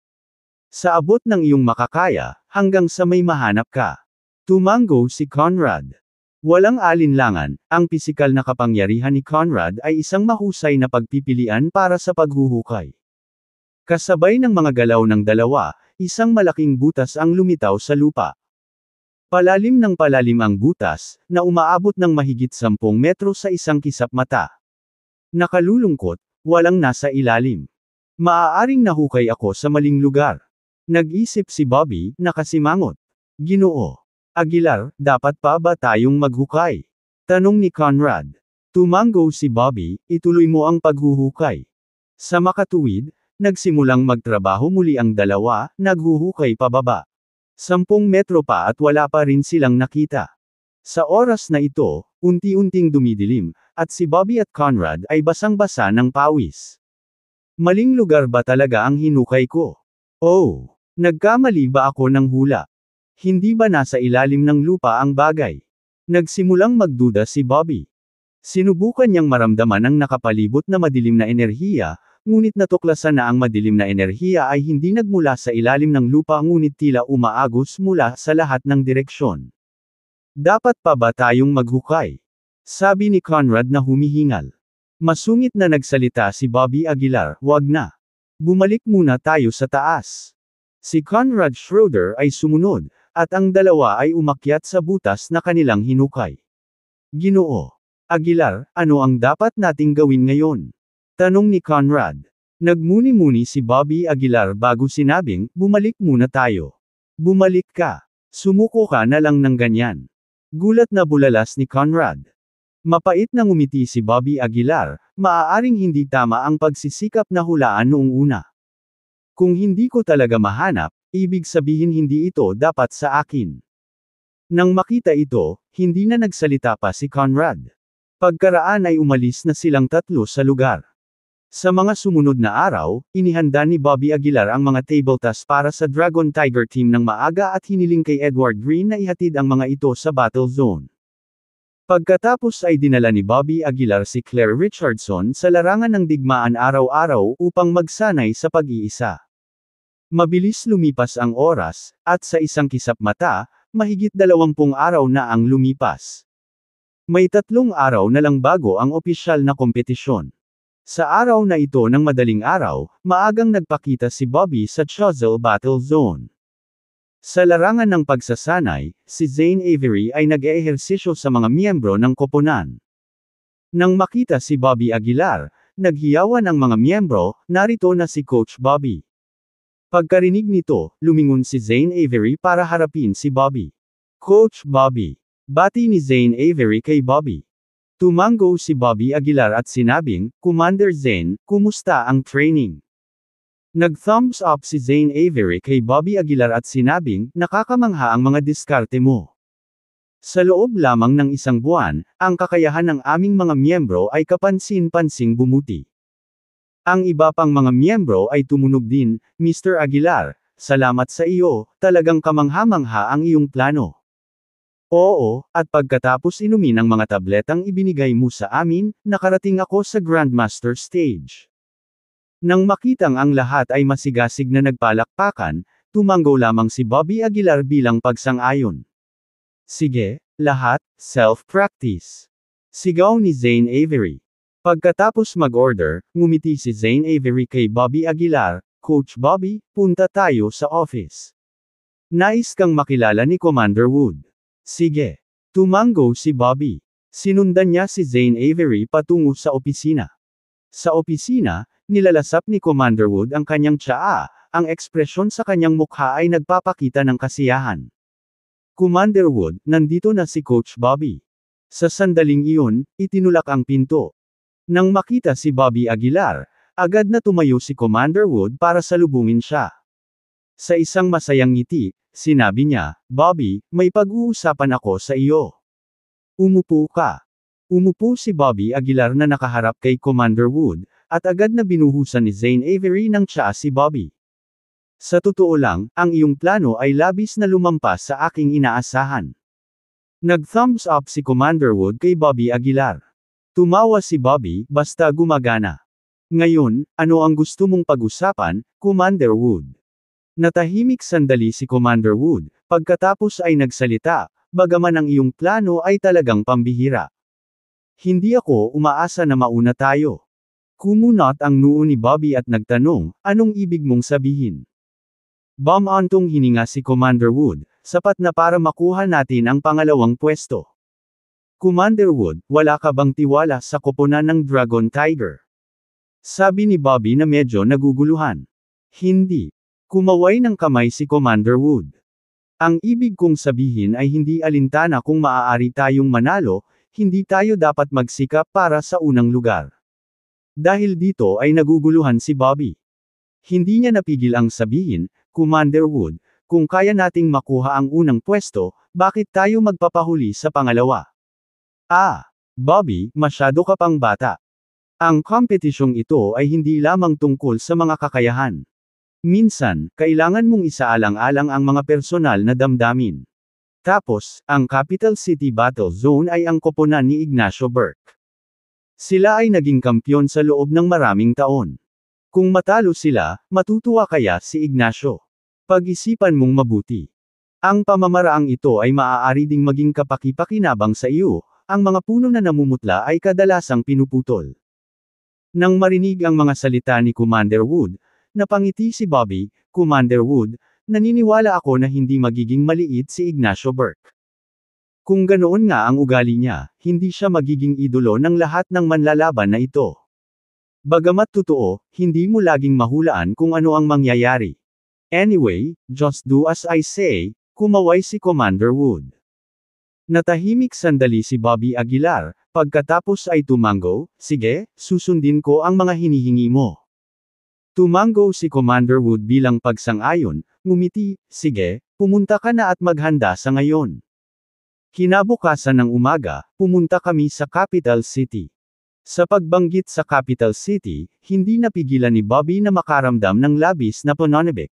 Sa abot ng iyong makakaya, hanggang sa may mahanap ka. Tumango si Conrad. Walang alinlangan, ang pisikal na kapangyarihan ni Conrad ay isang mahusay na pagpipilian para sa paghuhukay. Kasabay ng mga galaw ng dalawa, isang malaking butas ang lumitaw sa lupa. Palalim ng palalim ang butas, na umaabot ng mahigit 10 metro sa isang kisap mata. Nakalulungkot, walang nasa ilalim. Maaaring nahukay ako sa maling lugar. Nag-isip si Bobby, nakasimangot. Ginoo Aguilar, dapat pa ba tayong maghukay? Tanong ni Conrad. Tumango si Bobby, ituloy mo ang paghuhukay. Sa makatuwid, nagsimulang magtrabaho muli ang dalawa, naghuhukay pababa. 10 metro pa at wala pa rin silang nakita. Sa oras na ito, unti-unting dumidilim, at si Bobby at Conrad ay basang-basa ng pawis. Maling lugar ba talaga ang hinukay ko? Oh, nagkamali ba ako ng hula? Hindi ba nasa ilalim ng lupa ang bagay? Nagsimulang magduda si Bobby. Sinubukan niyang maramdaman ang nakapalibot na madilim na enerhiya, ngunit natuklasan na ang madilim na enerhiya ay hindi nagmula sa ilalim ng lupa ngunit tila umaagos mula sa lahat ng direksyon. Dapat pa ba tayong maghukay? Sabi ni Conrad na humihingal. Masungit na nagsalita si Bobby Aguilar, wag na. Bumalik muna tayo sa taas. Si Conrad Schroeder ay sumunod, at ang dalawa ay umakyat sa butas na kanilang hinukay. Ginoo Aguilar, ano ang dapat nating gawin ngayon? Tanong ni Conrad. Nagmuni-muni si Bobby Aguilar bago sinabing, bumalik muna tayo. Bumalik ka. Sumuko ka na lang ng ganyan. Gulat na bulalas ni Conrad. Mapait na ngumiti si Bobby Aguilar, maaaring hindi tama ang pagsisikap na hulaan noong una. Kung hindi ko talaga mahanap, ibig sabihin hindi ito dapat sa akin. Nang makita ito, hindi na nagsalita pa si Conrad. Pagkaraan ay umalis na silang tatlo sa lugar. Sa mga sumunod na araw, inihanda ni Bobby Aguilar ang mga table tasks para sa Dragon Tiger team ng maaga at hiniling kay Edward Green na ihatid ang mga ito sa battle zone. Pagkatapos ay dinala ni Bobby Aguilar si Claire Richardson sa larangan ng digmaan araw-araw upang magsanay sa pag-iisa. Mabilis lumipas ang oras, at sa isang kisap mata, mahigit 20 araw na ang lumipas. May 3 araw na lang bago ang opisyal na kompetisyon. Sa araw na ito ng madaling araw, maagang nagpakita si Bobby sa Choiseul Battle Zone. Sa larangan ng pagsasanay, si Zane Avery ay nag-eehersisyo sa mga miyembro ng koponan. Nang makita si Bobby Aguilar, naghiyawan ang mga miyembro, narito na si Coach Bobby. Pagkarinig nito, lumingon si Zane Avery para harapin si Bobby. Coach Bobby. Bati ni Zane Avery kay Bobby. Tumango si Bobby Aguilar at sinabing, Commander Zane, kumusta ang training? Nag-thumbs up si Zane Avery kay Bobby Aguilar at sinabing, nakakamangha ang mga diskarte mo. Sa loob lamang ng 1 buwan, ang kakayahan ng aming mga miyembro ay kapansin-pansing bumuti. Ang iba pang mga miyembro ay tumunog din, Mr. Aguilar, salamat sa iyo, talagang kamangha-mangha ang iyong plano. Oo, at pagkatapos inumin ang mga tabletang ibinigay mo sa amin, nakarating ako sa Grandmaster stage. Nang makitang ang lahat ay masigasig na nagpalakpakan, tumanggo lamang si Bobby Aguilar bilang pagsang-ayon. Sige, lahat, self-practice. Sigaw ni Zane Avery. Pagkatapos mag-order, ngumiti si Zane Avery kay Bobby Aguilar, Coach Bobby, punta tayo sa office. Nais kang makilala ni Commander Wood. Sige. Tumanggo si Bobby. Sinundan niya si Zane Avery patungo sa opisina. Sa opisina, nilalasap ni Commander Wood ang kanyang tsaa, ang ekspresyon sa kanyang mukha ay nagpapakita ng kasiyahan. Commander Wood, nandito na si Coach Bobby. Sa sandaling iyon, itinulak ang pinto. Nang makita si Bobby Aguilar, agad na tumayo si Commander Wood para salubungin siya. Sa isang masayang ngiti, sinabi niya, Bobby, may pag-uusapan ako sa iyo. Umupo ka. Umupo si Bobby Aguilar na nakaharap kay Commander Wood, at agad na binuhusan ni Zane Avery ng tsaa si Bobby. Sa totoo lang, ang iyong plano ay labis na lumampas sa aking inaasahan. Nag-thumbs up si Commander Wood kay Bobby Aguilar. Tumawa si Bobby, basta gumagana. Ngayon, ano ang gusto mong pag-usapan, Commander Wood? Natahimik sandali si Commander Wood, pagkatapos ay nagsalita, bagaman ang iyong plano ay talagang pambihira. Hindi ako umaasa na mauna tayo. Kumunot ang noo ni Bobby at nagtanong, anong ibig mong sabihin? Bumantong hininga si Commander Wood, sapat na para makuha natin ang pangalawang pwesto. Commander Wood, wala ka bang tiwala sa koponan ng Dragon Tiger? Sabi ni Bobby na medyo naguguluhan. Hindi. Kumaway ng kamay si Commander Wood. Ang ibig kong sabihin ay hindi alintana kung maaari tayong manalo, hindi tayo dapat magsikap para sa unang lugar. Dahil dito ay naguguluhan si Bobby. Hindi niya napigil ang sabihin, Commander Wood, kung kaya nating makuha ang unang pwesto, bakit tayo magpapahuli sa pangalawa? Bobby, masyado ka pang bata. Ang kompetisyong ito ay hindi lamang tungkol sa mga kakayahan. Minsan, kailangan mong isaalang-alang ang mga personal na damdamin. Tapos, ang Capital City Battle Zone ay ang koponan ni Ignacio Burke. Sila ay naging kampyon sa loob ng maraming taon. Kung matalo sila, matutuwa kaya si Ignacio? Pag-isipan mong mabuti. Ang pamamaraang ito ay maaari ding maging kapaki-pakinabang sa iyo, ang mga puno na namumutla ay kadalasang pinuputol. Nang marinig ang mga salita ni Commander Wood, napangiti si Bobby, Commander Wood, naniniwala ako na hindi magiging maliit si Ignacio Burke. Kung ganoon nga ang ugali niya, hindi siya magiging idolo ng lahat ng manlalaban na ito. Bagamat totoo, hindi mo laging mahulaan kung ano ang mangyayari. Anyway, just do as I say, kumaway si Commander Wood. Natahimik sandali si Bobby Aguilar, pagkatapos ay tumanggo, sige, susundin ko ang mga hinihingi mo. Tumanggo si Commander Wood bilang pagsang-ayon, ngumiti, sige, pumunta ka na at maghanda sa ngayon. Kinabukasan ng umaga, pumunta kami sa Capital City. Sa pagbanggit sa Capital City, hindi napigilan ni Bobby na makaramdam ng labis na pananabik.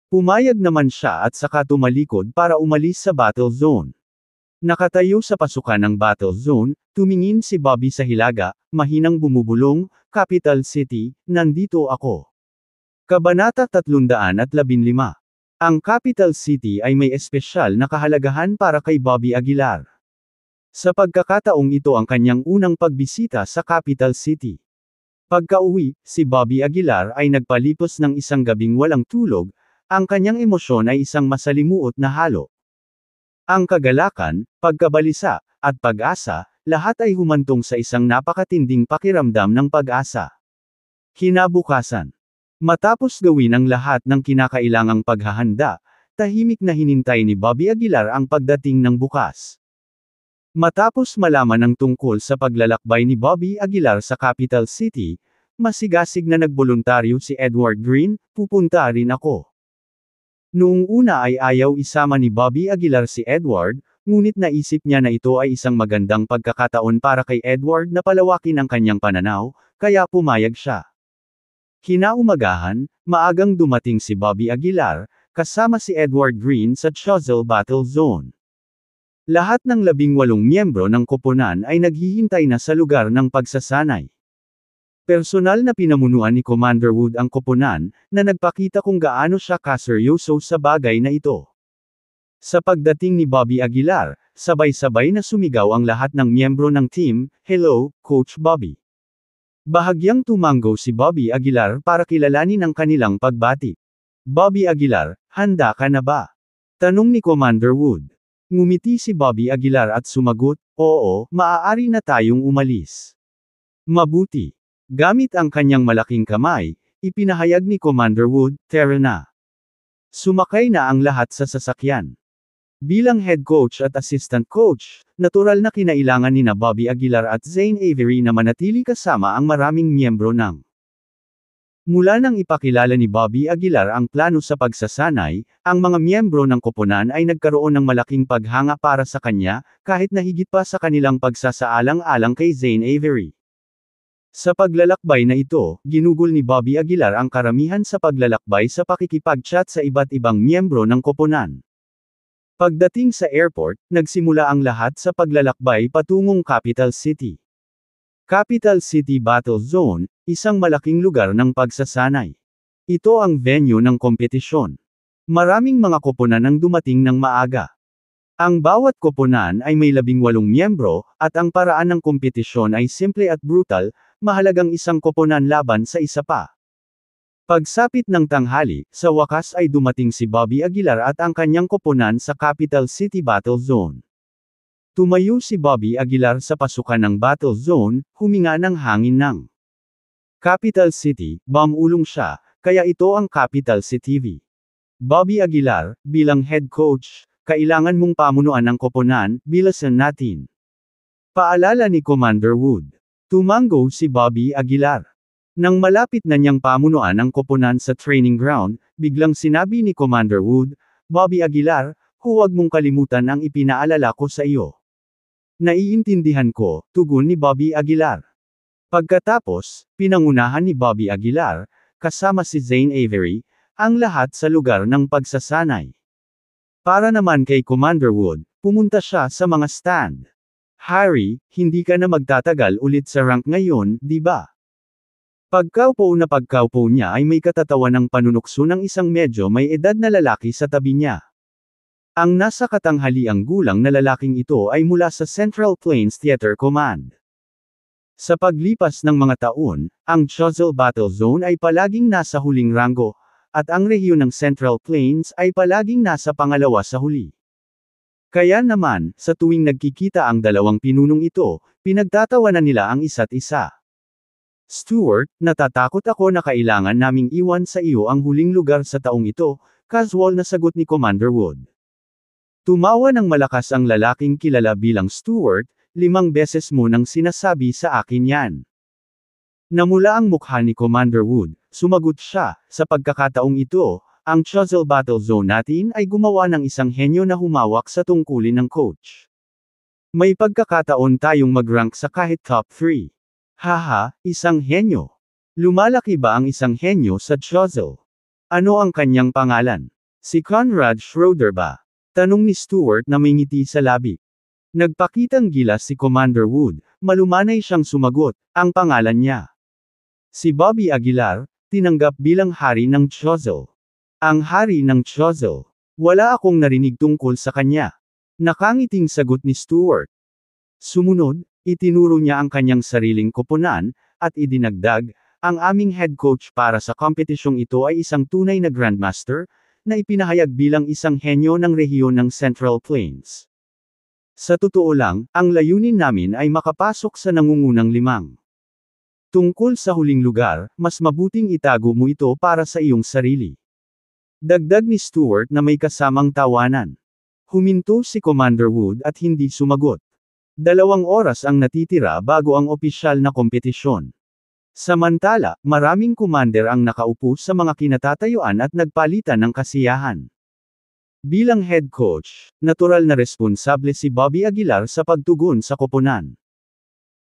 Pumayag naman siya at saka tumalikod para umalis sa battle zone. Nakatayo sa pasukan ng battle zone, tumingin si Bobby sa hilaga, mahinang bumubulong, Capital City, nandito ako. Kabanata 315. Ang Capital City ay may espesyal na kahalagahan para kay Bobby Aguilar. Sa pagkakataong ito ang kanyang unang pagbisita sa Capital City. Pagka-uwi, si Bobby Aguilar ay nagpalipos ng isang gabing walang tulog, ang kanyang emosyon ay isang masalimuot na halo. Ang kagalakan, pagkabalisa, at pag-asa, lahat ay humantong sa isang napakatinding pakiramdam ng pag-asa. Kinabukasan. Matapos gawin ang lahat ng kinakailangang paghahanda, tahimik na hinintay ni Bobby Aguilar ang pagdating ng bukas. Matapos malaman ang tungkol sa paglalakbay ni Bobby Aguilar sa Capital City, masigasig na nagboluntaryo si Edward Green, pupunta rin ako. Noong una ay ayaw isama ni Bobby Aguilar si Edward, ngunit naisip niya na ito ay isang magandang pagkakataon para kay Edward na palawakin ang kanyang pananaw, kaya pumayag siya. Kinaumagahan, maagang dumating si Bobby Aguilar, kasama si Edward Green sa Choiseul Battle Zone. Lahat ng 18 miyembro ng koponan ay naghihintay na sa lugar ng pagsasanay. Personal na pinamunuan ni Commander Wood ang koponan, na nagpakita kung gaano siya kaseryoso sa bagay na ito. Sa pagdating ni Bobby Aguilar, sabay-sabay na sumigaw ang lahat ng miyembro ng team, "Hello, Coach Bobby." Bahagyang tumango si Bobby Aguilar para kilalanin ang kanilang pagbati. "Bobby Aguilar, handa ka na ba?" Tanong ni Commander Wood. Ngumiti si Bobby Aguilar at sumagot, "Oo, maaari na tayong umalis." "Mabuti." Gamit ang kanyang malaking kamay, ipinahayag ni Commander Wood, "Tara na." Sumakay na ang lahat sa sasakyan. Bilang head coach at assistant coach, natural na kinailangan nina Bobby Aguilar at Zane Avery na manatili kasama ang maraming miyembro ng. Mula nang ipakilala ni Bobby Aguilar ang plano sa pagsasanay, ang mga miyembro ng koponan ay nagkaroon ng malaking paghanga para sa kanya, kahit na higit pa sa kanilang pagsasaalang-alang kay Zane Avery. Sa paglalakbay na ito, ginugol ni Bobby Aguilar ang karamihan sa paglalakbay sa pakikipag-chat sa iba't ibang miyembro ng koponan. Pagdating sa airport, nagsimula ang lahat sa paglalakbay patungong Capital City. Capital City Battle Zone, isang malaking lugar ng pagsasanay. Ito ang venue ng kompetisyon. Maraming mga koponan ang dumating ng maaga. Ang bawat koponan ay may 18 miyembro, at ang paraan ng kompetisyon ay simple at brutal, mahalagang isang koponan laban sa isa pa. Pagsapit ng tanghali, sa wakas ay dumating si Bobby Aguilar at ang kanyang koponan sa Capital City Battle Zone. Tumayo si Bobby Aguilar sa pasukan ng Battle Zone, huminga ng hangin ng Capital City, bumulong siya, kaya ito ang Capital City. Bobby Aguilar, bilang head coach, kailangan mong pamunuan ang koponan, bilasan natin. Paalala ni Commander Wood. Tumango si Bobby Aguilar. Nang malapit na niyang pamunuan ang koponan sa training ground, biglang sinabi ni Commander Wood, "Bobby Aguilar, huwag mong kalimutan ang ipinaalala ko sa iyo." "Naiintindihan ko," tugon ni Bobby Aguilar. Pagkatapos, pinangunahan ni Bobby Aguilar, kasama si Zane Avery, ang lahat sa lugar ng pagsasanay. Para naman kay Commander Wood, pumunta siya sa mga stand. "Harry, hindi ka na magtatagal ulit sa rank ngayon, di ba?" Pagkaupo niya ay may katatawan ng panunukso ng isang medyo may edad na lalaki sa tabi niya. Ang nasa katanghaliang gulang na lalaking ito ay mula sa Central Plains Theater Command. Sa paglipas ng mga taon, ang Choiseul Battle Zone ay palaging nasa huling ranggo, at ang rehiyon ng Central Plains ay palaging nasa pangalawa sa huli. Kaya naman, sa tuwing nagkikita ang dalawang pinunong ito, pinagtatawanan nila ang isa't isa. "Stuart, natatakot ako na kailangan naming iwan sa iyo ang huling lugar sa taong ito," casual na sagot ni Commander Wood. Tumawa ng malakas ang lalaking kilala bilang Stuart, "5 beses mo nang sinasabi sa akin yan." Namula ang mukha ni Commander Wood, sumagot siya, "Sa pagkakataong ito, ang Choiseul Battle Zone natin ay gumawa ng isang henyo na humawak sa tungkulin ng coach. May pagkakataon tayong mag-rank sa kahit top 3. Haha, isang henyo. Lumalaki ba ang isang henyo sa Choiseul? Ano ang kanyang pangalan? Si Conrad Schroeder ba?" Tanong ni Stuart na may ngiti sa labi. Nagpakitang gilas si Commander Wood, malumanay siyang sumagot, "Ang pangalan niya. Si Bobby Aguilar, tinanggap bilang hari ng Choiseul." "Ang hari ng Choiseul? Wala akong narinig tungkol sa kanya." Nakangiting sagot ni Stuart. Sumunod, itinuro niya ang kanyang sariling koponan, at idinagdag, "Ang aming head coach para sa kompetisyong ito ay isang tunay na Grandmaster, na ipinahayag bilang isang henyo ng rehiyon ng Central Plains. Sa totoo lang, ang layunin namin ay makapasok sa nangungunang 5. Tungkol sa huling lugar, mas mabuting itago mo ito para sa iyong sarili." Dagdag ni Stuart na may kasamang tawanan. Huminto si Commander Wood at hindi sumagot. 2 oras ang natitira bago ang opisyal na kompetisyon. Samantala, maraming commander ang nakaupo sa mga kinatatayuan at nagpalitan ng kasiyahan. Bilang head coach, natural na responsable si Bobby Aguilar sa pagtugon sa koponan.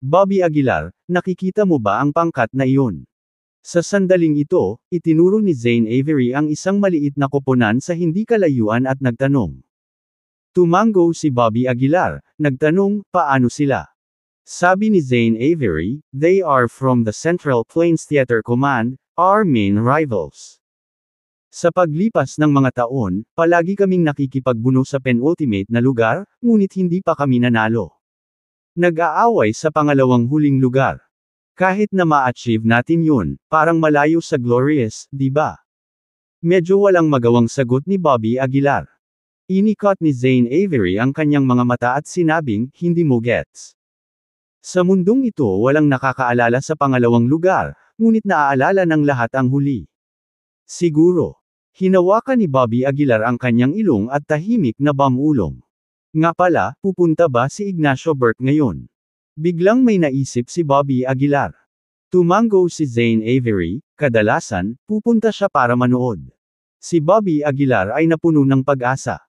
"Bobby Aguilar, nakikita mo ba ang pangkat na iyon?" Sa sandaling ito, itinuro ni Zane Avery ang isang maliit na koponan sa hindi kalayuan at nagtanong. Tumango si Bobby Aguilar, nagtanong, "Paano sila?" Sabi ni Zane Avery, they are from the Central Plains Theater Command, our main rivals. Sa paglipas ng mga taon, palagi kaming nakikipagbuno sa penultimate na lugar, ngunit hindi pa kami nanalo. Nag-aaway sa pangalawang huling lugar. Kahit na ma-achieve natin yun, parang malayo sa glorious, di ba? Medyo walang magawang sagot ni Bobby Aguilar. Inikot ni Zane Avery ang kanyang mga mata at sinabing, hindi mo gets. Sa mundong ito walang nakakaalala sa pangalawang lugar, ngunit naaalala ng lahat ang huli. Siguro. Hinawakan ni Bobby Aguilar ang kanyang ilong at tahimik na bamulong. Nga pala, pupunta ba si Ignacio Burke ngayon? Biglang may naisip si Bobby Aguilar. Tumango si Zane Avery, kadalasan, pupunta siya para manood. Si Bobby Aguilar ay napuno ng pag-asa.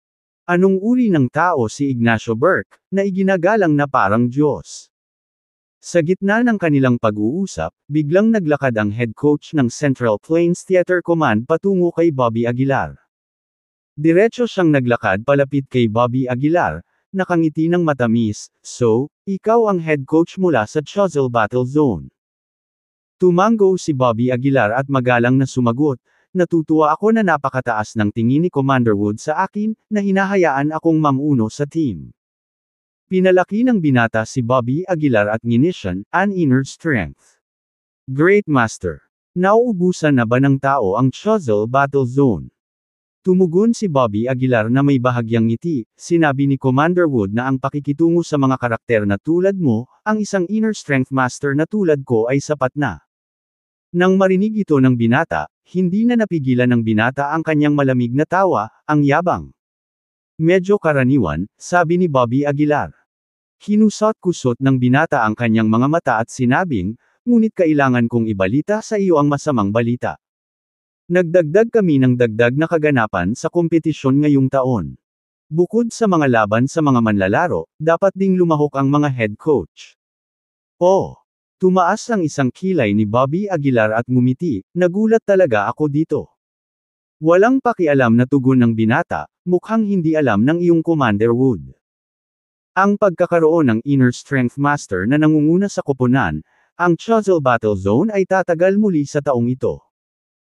Anong uri ng tao si Ignacio Burke, na iginagalang na parang Diyos? Sa gitna ng kanilang pag-uusap, biglang naglakad ang head coach ng Central Plains Theater Command patungo kay Bobby Aguilar. Diretso siyang naglakad palapit kay Bobby Aguilar, nakangiti ng matamis, so, ikaw ang head coach mula sa Choiseul Battle Zone. Tumango si Bobby Aguilar at magalang na sumagot, natutuwa ako na napakataas ng tingin ni Commander Wood sa akin, na hinahayaan akong mamuno sa team. Pinalaki ng binata si Bobby Aguilar at nginisyan, an inner strength. Great Master. Nauubusan na ba ng tao ang Choiseul Battle Zone? Tumugon si Bobby Aguilar na may bahagyang ngiti, sinabi ni Commander Wood na ang pakikitungo sa mga karakter na tulad mo, ang isang inner strength master na tulad ko ay sapat na. Nang marinig ito ng binata, hindi na napigilan ng binata ang kanyang malamig na tawa, ang yabang. Medyo karaniwan, sabi ni Bobby Aguilar. Hinusot-kusot ng binata ang kanyang mga mata at sinabing, ngunit kailangan kong ibalita sa iyo ang masamang balita. Nagdagdag kami ng dagdag na kaganapan sa kompetisyon ngayong taon. Bukod sa mga laban sa mga manlalaro, dapat ding lumahok ang mga head coach. Oh! Tumaas ang isang kilay ni Bobby Aguilar at ngumiti, nagulat talaga ako dito. Walang pakialam na tugon ng binata, mukhang hindi alam ng iyong Commander Wood. Ang pagkakaroon ng Inner Strength Master na nangunguna sa koponan, ang Choiseul Battle Zone ay tatagal muli sa taong ito.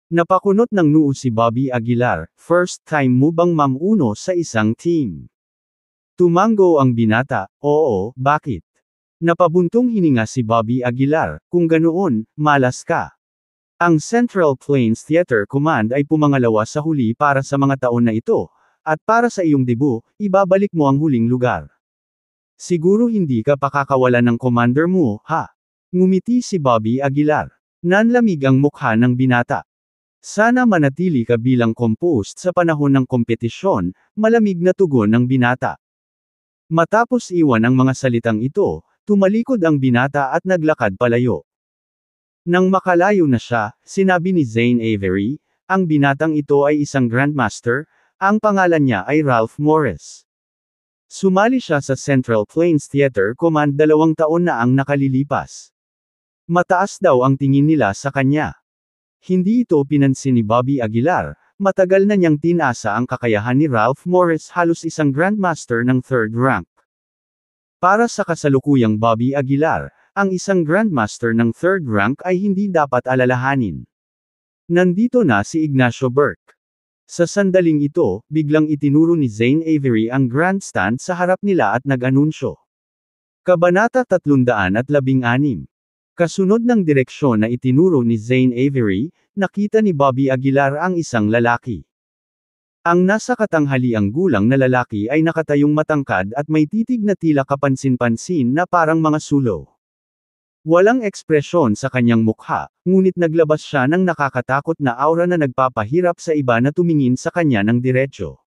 Napakunot ng noo si Bobby Aguilar, first time mo bang mamuno sa isang team? Tumango ang binata, oo, bakit? Napabuntong hininga si Bobby Aguilar, kung ganoon, malas ka. Ang Central Plains Theater Command ay pumangalawa sa huli para sa mga taon na ito, at para sa iyong debut, ibabalik mo ang huling lugar. Siguro hindi ka pakakawalan ng commander mo, ha? Ngumiti si Bobby Aguilar. Nanlamig ang mukha ng binata. Sana manatili ka bilang composed sa panahon ng kompetisyon, malamig na tugon ng binata. Matapos iwan ang mga salitang ito, tumalikod ang binata at naglakad palayo. Nang makalayo na siya, sinabi ni Zane Avery, ang binatang ito ay isang Grandmaster, ang pangalan niya ay Ralph Morris. Sumali siya sa Central Plains Theater Command 2 taon na ang nakalilipas. Mataas daw ang tingin nila sa kanya. Hindi ito pinansin ni Bobby Aguilar, matagal na niyang tinasa ang kakayahan ni Ralph Morris, halos isang Grandmaster ng 3rd rank. Para sa kasalukuyang Bobby Aguilar, ang isang Grandmaster ng 3rd rank ay hindi dapat alalahanin. Nandito na si Ignacio Burke. Sa sandaling ito, biglang itinuro ni Zane Avery ang grandstand sa harap nila at nag-anunsyo. Kabanata 316. Kasunod ng direksyon na itinuro ni Zane Avery, nakita ni Bobby Aguilar ang isang lalaki. Ang nasa katanghaliang gulang na lalaki ay nakatayong matangkad at may titig na tila kapansin-pansin na parang mga sulo. Walang ekspresyon sa kanyang mukha, ngunit naglabas siya ng nakakatakot na aura na nagpapahirap sa iba na tumingin sa kanya ng diretso.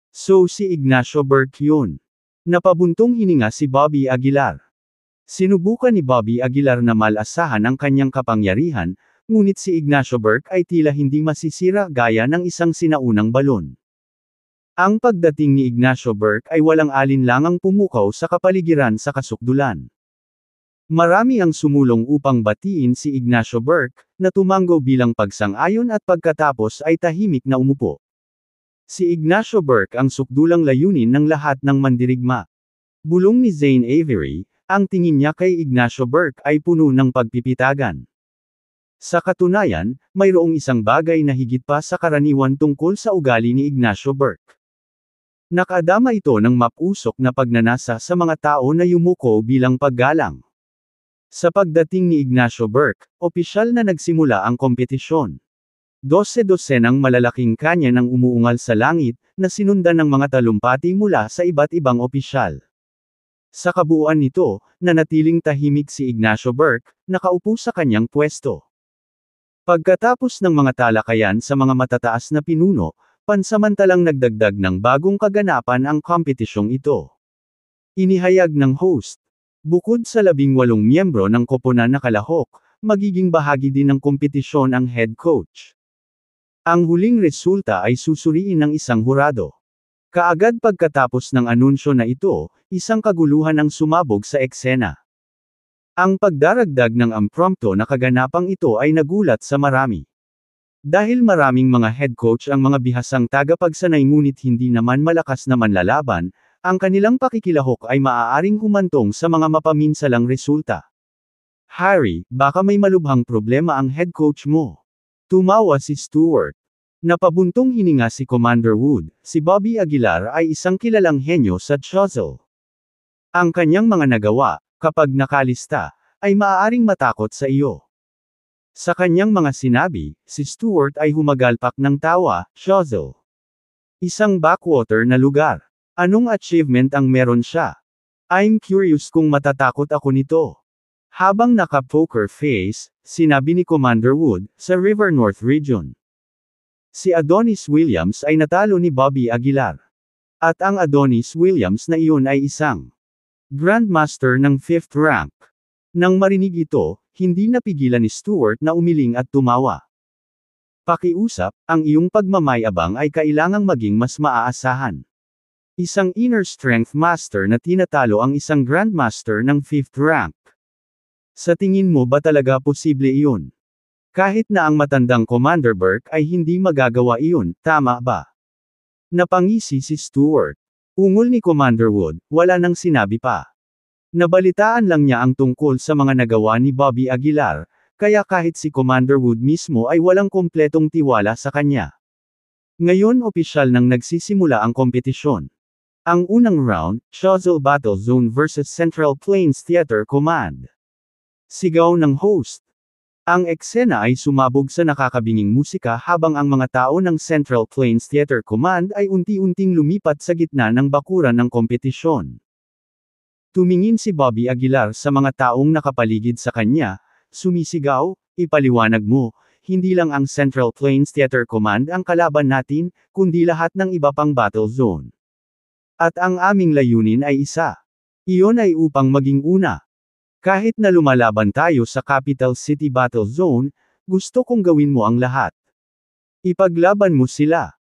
So si Ignacio Burke yun. Napabuntong hininga si Bobby Aguilar. Sinubukan ni Bobby Aguilar na malasahan ang kanyang kapangyarihan, ngunit si Ignacio Burke ay tila hindi masisira gaya ng isang sinaunang balon. Ang pagdating ni Ignacio Burke ay walang alinlangang pumukaw sa kapaligiran sa kasukdulan. Marami ang sumulong upang batiin si Ignacio Burke, na tumango bilang pagsang-ayon at pagkatapos ay tahimik na umupo. Si Ignacio Burke ang sukdulang layunin ng lahat ng mandirigma. Bulong ni Zane Avery, Ang tingin niya kay Ignacio Burke ay puno ng pagpipitagan. Sa katunayan, mayroong isang bagay na higit pa sa karaniwan tungkol sa ugali ni Ignacio Burke. Nakadama ito ng mapusok na pagnanasa sa mga tao na yumuko bilang paggalang. Sa pagdating ni Ignacio Burke, opisyal na nagsimula ang kompetisyon. 12-dosenang malalaking kanya ng umuungal sa langit, na sinundan ng mga talumpati mula sa iba't ibang opisyal. Sa kabuuan nito, nanatiling tahimik si Ignacio Burke, nakaupo sa kanyang pwesto. Pagkatapos ng mga talakayan sa mga matataas na pinuno, pansamantalang nagdagdag ng bagong kaganapan ang kompetisyong ito. Inihayag ng host. Bukod sa 18 miyembro ng koponan na kalahok, magiging bahagi din ng kompetisyon ang head coach. Ang huling resulta ay susuriin ng isang hurado. Kaagad pagkatapos ng anunsyo na ito, isang kaguluhan ang sumabog sa eksena. Ang pagdaragdag ng impromptu na kaganapang ito ay nagulat sa marami. Dahil maraming mga head coach ang mga bihasang tagapagsanay ngunit hindi naman malakas na manlalaban, ang kanilang pakikilahok ay maaaring humantong sa mga mapaminsalang resulta. Harry, baka may malubhang problema ang head coach mo. Tumawa si Stewart. Napabuntong hininga si Commander Wood. Si Bobby Aguilar ay isang kilalang henyo sa Choiseul. Ang kanyang mga nagawa, kapag nakalista, ay maaaring matakot sa iyo. Sa kanyang mga sinabi, si Stewart ay humagalpak ng tawa. Choiseul. Isang backwater na lugar. Anong achievement ang meron siya? I'm curious kung matatakot ako nito. Habang naka-poker face, sinabi ni Commander Wood, sa River North Region. Si Adonis Williams ay natalo ni Bobby Aguilar. At ang Adonis Williams na iyon ay isang Grandmaster ng 5th rank. Nang marinig ito, hindi napigilan ni Stewart na umiling at tumawa. Pakiusap, ang iyong pagmamayabang ay kailangang maging mas maaasahan. Isang inner strength master na tinatalo ang isang grandmaster ng 5th rank. Sa tingin mo ba talaga posible iyon? Kahit na ang matandang Commander Burke ay hindi magagawa iyon, tama ba? Napangisi si Stewart. Ungol ni Commander Wood, wala nang sinabi pa. Nabalitaan lang niya ang tungkol sa mga nagawa ni Bobby Aguilar, kaya kahit si Commander Wood mismo ay walang kompletong tiwala sa kanya. Ngayon opisyal nang nagsisimula ang kompetisyon. Ang unang round, Choiseul Battle Zone vs Central Plains Theater Command. Sigaw ng host. Ang eksena ay sumabog sa nakakabinging musika habang ang mga tao ng Central Plains Theater Command ay unti-unting lumipat sa gitna ng bakuran ng kompetisyon. Tumingin si Bobby Aguilar sa mga taong nakapaligid sa kanya, sumisigaw, ipaliwanag mo, hindi lang ang Central Plains Theater Command ang kalaban natin, kundi lahat ng iba pang battle zone. At ang aming layunin ay isa. Iyon ay upang maging una. Kahit na lumalaban tayo sa Capital City Battle Zone, gusto kong gawin mo ang lahat. Ipaglaban mo sila.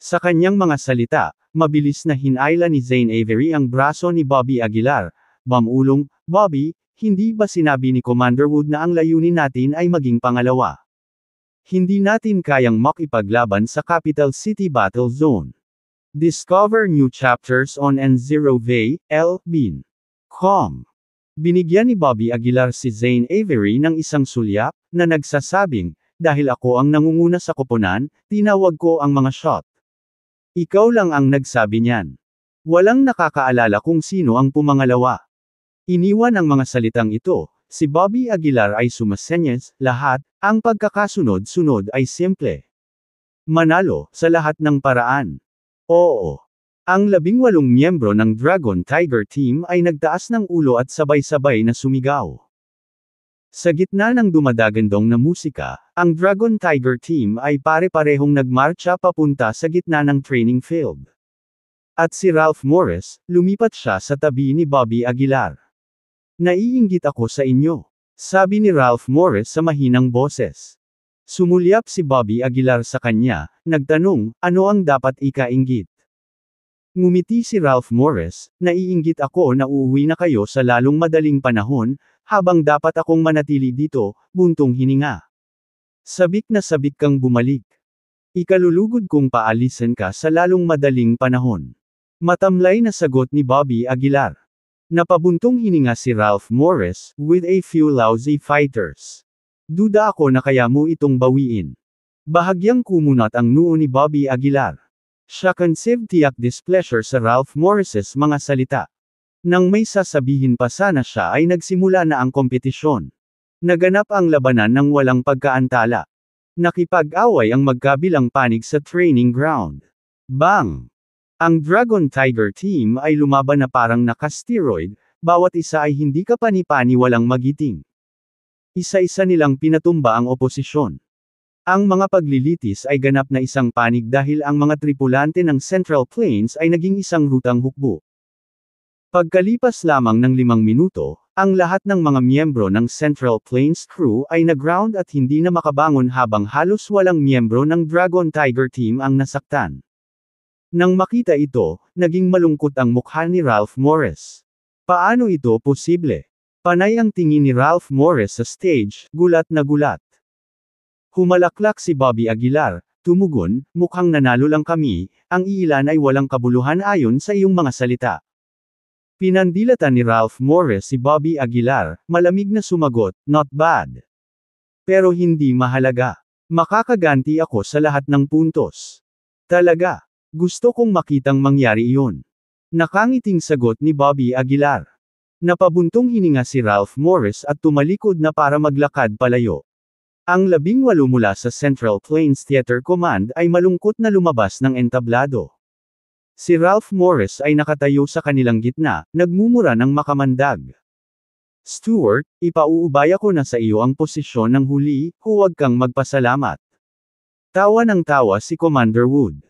Sa kanyang mga salita, mabilis na hinayla ni Zane Avery ang braso ni Bobby Aguilar. Mamulong, Bobby, hindi ba sinabi ni Commander Wood na ang layunin natin ay maging pangalawa? Hindi natin kayang makipaglaban sa Capital City Battle Zone. Discover new chapters on n0v.com. Binigyan ni Bobby Aguilar si Zane Avery ng isang sulyap, na nagsasabing, dahil ako ang nangunguna sa koponan, tinawag ko ang mga shot. Ikaw lang ang nagsabi niyan. Walang nakakaalala kung sino ang pumangalawa. Iniwan ang mga salitang ito, si Bobby Aguilar ay sumasenyas, lahat, ang pagkakasunod-sunod ay simple. Manalo, sa lahat ng paraan. Oo. Ang 18 miyembro ng Dragon Tiger Team ay nagtaas ng ulo at sabay-sabay na sumigaw. Sa gitna ng dumadagandong na musika, ang Dragon Tiger Team ay pare-parehong nagmarcha papunta sa gitna ng training field. At si Ralph Morris, lumipat siya sa tabi ni Bobby Aguilar. Naiinggit ako sa inyo, sabi ni Ralph Morris sa mahinang boses. Sumulyap si Bobby Aguilar sa kanya, nagtanong, ano ang dapat ikainggit? Ngumiti si Ralph Morris, naiinggit ako na uuwi na kayo sa lalong madaling panahon, habang dapat akong manatili dito, buntong hininga. Sabik na sabik kang bumalik. Ikalulugod kong paalisin ka sa lalong madaling panahon. Matamlay na sagot ni Bobby Aguilar. Napabuntong hininga si Ralph Morris, with a few lousy fighters. Duda ako na kaya mo itong bawiin. Bahagyang kumunat ang noo ni Bobby Aguilar. Siya conceived tiyak displeasure sa Ralph Morris's mga salita. Nang may sasabihin pa sana siya ay nagsimula na ang kompetisyon. Naganap ang labanan ng walang pagkaantala. Nakipag-away ang magkabilang panig sa training ground. Bang! Ang Dragon Tiger team ay lumaban na parang naka-steroid, bawat isa ay hindi kapani-pani walang magiting. Isa-isa nilang pinatumba ang oposisyon. Ang mga paglilitis ay ganap na isang panig dahil ang mga tripulante ng Central Plains ay naging isang rutang hukbo. Pagkalipas lamang ng 5 minuto, ang lahat ng mga miyembro ng Central Plains crew ay nag-ground at hindi na makabangon habang halos walang miyembro ng Dragon Tiger team ang nasaktan. Nang makita ito, naging malungkot ang mukha ni Ralph Morris. Paano ito posible? Panay ang tingin ni Ralph Morris sa stage, gulat na gulat. Humalaklak si Bobby Aguilar, tumugon, mukhang nanalo lang kami, ang iilan ay walang kabuluhan ayon sa iyong mga salita. Pinandilatan ni Ralph Morris si Bobby Aguilar, malamig na sumagot, not bad. Pero hindi mahalaga. Makakaganti ako sa lahat ng puntos. Talaga. Gusto kong makitang mangyari iyon. Nakangiting sagot ni Bobby Aguilar. Napabuntong hininga si Ralph Morris at tumalikod na para maglakad palayo. Ang 18 mula sa Central Plains Theater Command ay malungkot na lumabas ng entablado. Si Ralph Morris ay nakatayo sa kanilang gitna, nagmumura ng makamandag. Stuart, ipauubaya ko na sa iyo ang posisyon ng huli, huwag kang magpasalamat. Tawa ng tawa si Commander Wood.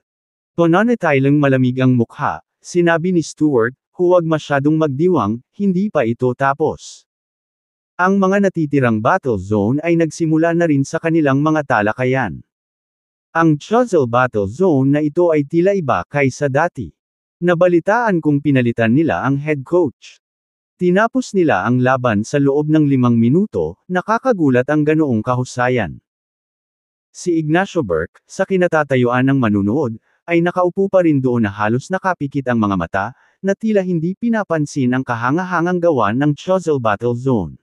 Pananatiling malamig ang mukha, sinabi ni Stuart, huwag masyadong magdiwang, hindi pa ito tapos. Ang mga natitirang battle zone ay nagsimula na rin sa kanilang mga talakayan. Ang Chozel Battle Zone na ito ay tila iba kaysa dati. Nabalitaan kung pinalitan nila ang head coach. Tinapos nila ang laban sa loob ng 5 minuto, nakakagulat ang ganoong kahusayan. Si Ignacio Burke, sa kinatatayuan ng manunood, ay nakaupo pa rin doon na halos nakapikit ang mga mata, na tila hindi pinapansin ang kahangahangang gawan ng Chozel Battle Zone.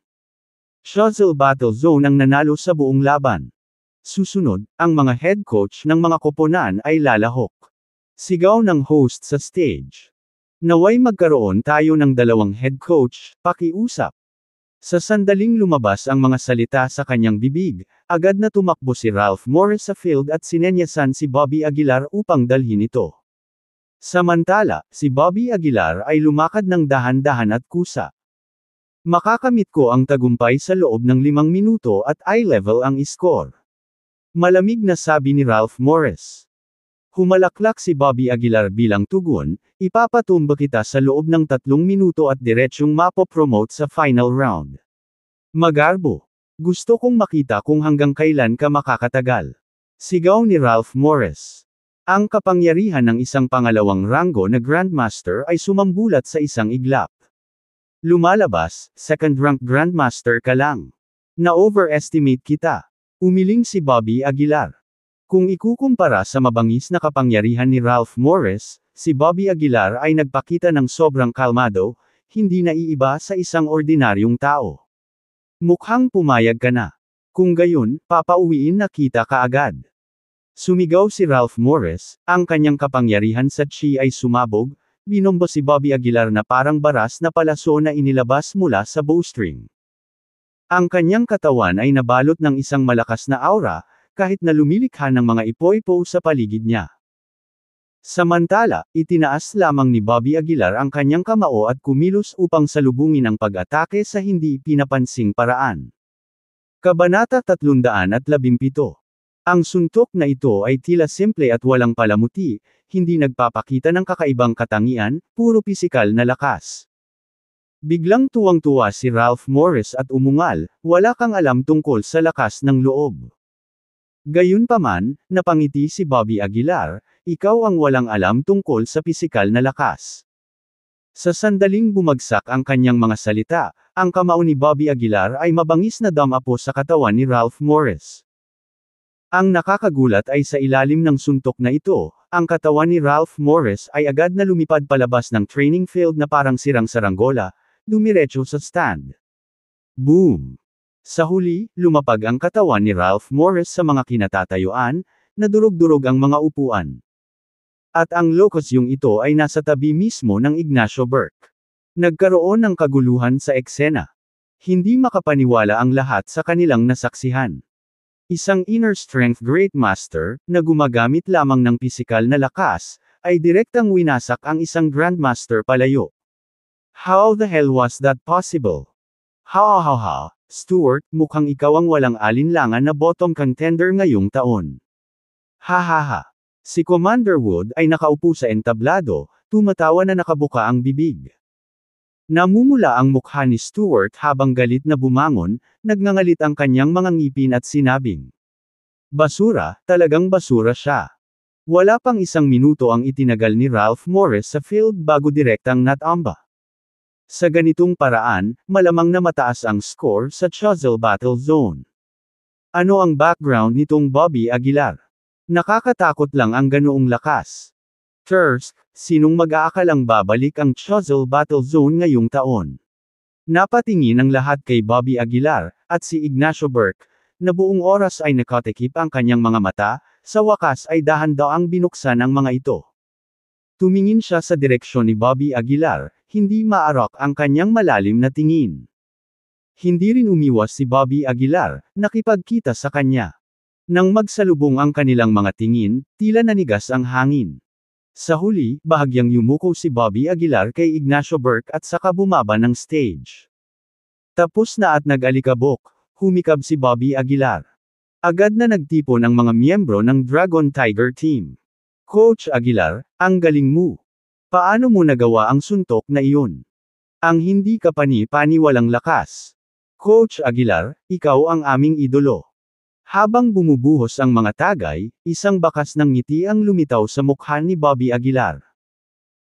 Chozel Battle Zone ang nanalo sa buong laban. Susunod, ang mga head coach ng mga koponan ay lalahok. Sigaw ng host sa stage. Naway magkaroon tayo ng 2 head coach, pakiusap. Sa sandaling lumabas ang mga salita sa kanyang bibig, agad na tumakbo si Ralph Morris sa field at sinenyasan si Bobby Aguilar upang dalhin ito. Samantala, si Bobby Aguilar ay lumakad ng dahan-dahan at kusa. Makakamit ko ang tagumpay sa loob ng 5 minuto at eye level ang score. Malamig na sabi ni Ralph Morris. Humalaklak si Bobby Aguilar bilang tugon, ipapatumba kita sa loob ng 3 minuto at diretsyong mapopromote sa final round. Magarbo. Gusto kong makita kung hanggang kailan ka makakatagal. Sigaw ni Ralph Morris. Ang kapangyarihan ng isang pangalawang ranggo na Grandmaster ay sumambulat sa isang iglap. Lumalabas, second-rank Grandmaster ka lang. Na-overestimate kita. Umiling si Bobby Aguilar. Kung ikukumpara sa mabangis na kapangyarihan ni Ralph Morris, si Bobby Aguilar ay nagpakita ng sobrang kalmado, hindi naiiba sa isang ordinaryong tao. Mukhang pumayag ka na. Kung gayon, papauwiin na kita kaagad. Sumigaw si Ralph Morris, ang kanyang kapangyarihan sa chi ay sumabog, binombo si Bobby Aguilar na parang baras na palaso na inilabas mula sa bowstring. Ang kanyang katawan ay nabalot ng isang malakas na aura, kahit na lumilikha ng mga ipoy-po sa paligid niya. Samantala, itinaas lamang ni Bobby Aguilar ang kanyang kamao at kumilos upang salubungin ang pag-atake sa hindi pinapansing paraan. Kabanata 317. Ang suntok na ito ay tila simple at walang palamuti, hindi nagpapakita ng kakaibang katangian, puro pisikal na lakas. Biglang tuwang-tuwa si Ralph Morris at umungal, wala kang alam tungkol sa lakas ng loob. Gayunpaman, napangiti si Bobby Aguilar, ikaw ang walang alam tungkol sa pisikal na lakas. Sa sandaling bumagsak ang kanyang mga salita, ang kamao ni Bobby Aguilar ay mabangis na damapo sa katawan ni Ralph Morris. Ang nakakagulat ay sa ilalim ng suntok na ito, ang katawan ni Ralph Morris ay agad na lumipad palabas ng training field na parang sirang saranggola, dumiretso sa stand. Boom! Sa huli, lumapag ang katawan ni Ralph Morris sa mga kinatatayuan, nadurog-durog ang mga upuan. At ang lokosyong ito ay nasa tabi mismo ng Ignacio Burke. Nagkaroon ng kaguluhan sa eksena. Hindi makapaniwala ang lahat sa kanilang nasaksihan. Isang inner strength great master, na gumagamit lamang ng pisikal na lakas, ay direktang winasak ang isang grandmaster palayo. How the hell was that possible? Ha, Stuart, mukhang ikaw ang walang alinlangan na bottom contender ngayong taon. Ha. Si Commander Wood ay nakaupo sa entablado, tumatawa na nakabuka ang bibig. Namumula ang mukha ni Stuart habang galit na bumangon, nagngangalit ang kanyang mga ngipin at sinabing, basura, talagang basura siya. Wala pang isang minuto ang itinagal ni Ralph Morris sa field bago direktang natamba. Sa ganitong paraan, malamang na mataas ang score sa Chozel Battle Zone. Ano ang background nitong Bobby Aguilar? Nakakatakot lang ang ganoong lakas. First, sinong mag-aakalang babalik ang Chozel Battle Zone ngayong taon? Napatingin ang lahat kay Bobby Aguilar, at si Ignacio Burke, na buong oras ay nakatikip ang kanyang mga mata, sa wakas ay dahan-daang binuksan ang mga ito. Tumingin siya sa direksyon ni Bobby Aguilar, hindi maarok ang kanyang malalim na tingin. Hindi rin umiwas si Bobby Aguilar, nakipagkita sa kanya. Nang magsalubong ang kanilang mga tingin, tila nanigas ang hangin. Sa huli, bahagyang yumuko si Bobby Aguilar kay Ignacio Burke at saka bumaba ng stage. Tapos na at nag-alikabok, humikab si Bobby Aguilar. Agad na nagtipon ang mga miyembro ng Dragon Tiger Team. Coach Aguilar, ang galing mo. Paano mo nagawa ang suntok na iyon? Ang hindi ka pani-pani walang lakas. Coach Aguilar, ikaw ang aming idolo. Habang bumubuhos ang mga tagay, isang bakas ng ngiti ang lumitaw sa mukha ni Bobby Aguilar.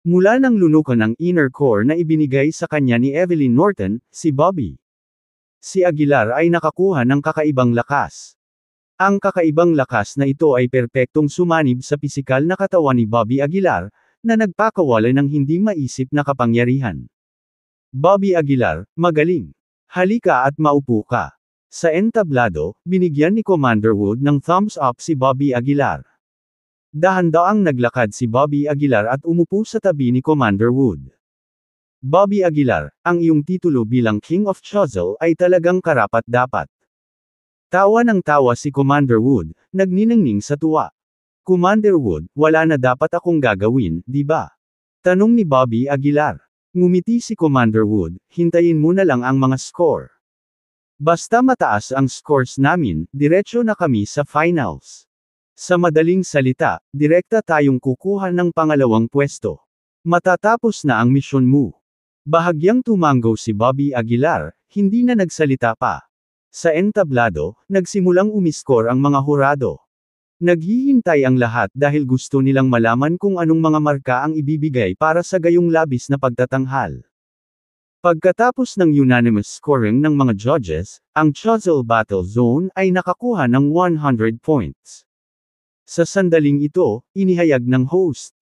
Mula nang lunukan ang inner core na ibinigay sa kanya ni Evelyn Norton, si Bobby. Si Aguilar ay nakakuha ng kakaibang lakas. Ang kakaibang lakas na ito ay perpektong sumanib sa pisikal na katawan ni Bobby Aguilar, na nagpakawala ng hindi maisip na kapangyarihan. Bobby Aguilar, magaling. Halika at maupo ka. Sa entablado, binigyan ni Commander Wood ng thumbs up si Bobby Aguilar. Dahan-daang naglakad si Bobby Aguilar at umupo sa tabi ni Commander Wood. Bobby Aguilar, ang iyong titulo bilang King of Chozel ay talagang karapat-dapat. Tawa ng tawa si Commander Wood, nagniningning sa tuwa. Commander Wood, wala na dapat akong gagawin, di ba? Tanong ni Bobby Aguilar. Ngumiti si Commander Wood, hintayin mo na lang ang mga score. Basta mataas ang scores namin, diretso na kami sa finals. Sa madaling salita, direkta tayong kukuha ng pangalawang pwesto. Matatapos na ang misyon mo. Bahagyang tumango si Bobby Aguilar, hindi na nagsalita pa. Sa entablado, nagsimulang umiskor ang mga hurado. Naghihintay ang lahat dahil gusto nilang malaman kung anong mga marka ang ibibigay para sa gayong labis na pagtatanghal. Pagkatapos ng unanimous scoring ng mga judges, ang Chozel Battle Zone ay nakakuha ng 100 points. Sa sandaling ito, inihayag ng host.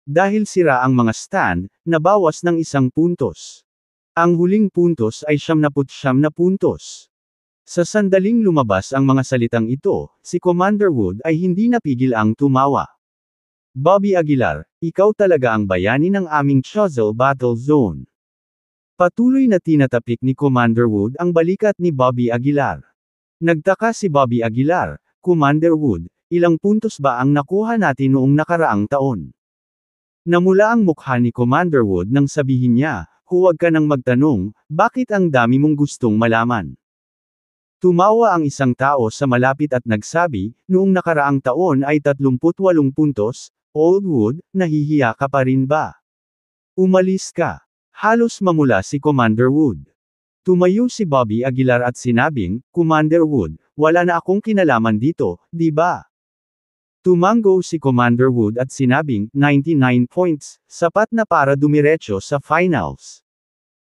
Dahil sira ang mga stand, nabawas ng 1 puntos. Ang huling puntos ay 79 na puntos. Sa sandaling lumabas ang mga salitang ito, si Commander Wood ay hindi napigil ang tumawa. Bobby Aguilar, ikaw talaga ang bayani ng aming Chozel Battle Zone. Patuloy na tinatapik ni Commander Wood ang balikat ni Bobby Aguilar. Nagtaka si Bobby Aguilar, Commander Wood, ilang puntos ba ang nakuha natin noong nakaraang taon? Namula ang mukha ni Commander Wood nang sabihin niya, huwag ka nang magtanong, bakit ang dami mong gustong malaman? Tumawa ang isang tao sa malapit at nagsabi, noong nakaraang taon ay 38 puntos, Old Wood, nahihiya ka pa rin ba? Umalis ka. Halos mamula si Commander Wood. Tumayo si Bobby Aguilar at sinabing, Commander Wood, wala na akong kinalaman dito, di ba? Tumango si Commander Wood at sinabing, 99 points, sapat na para dumiretso sa finals.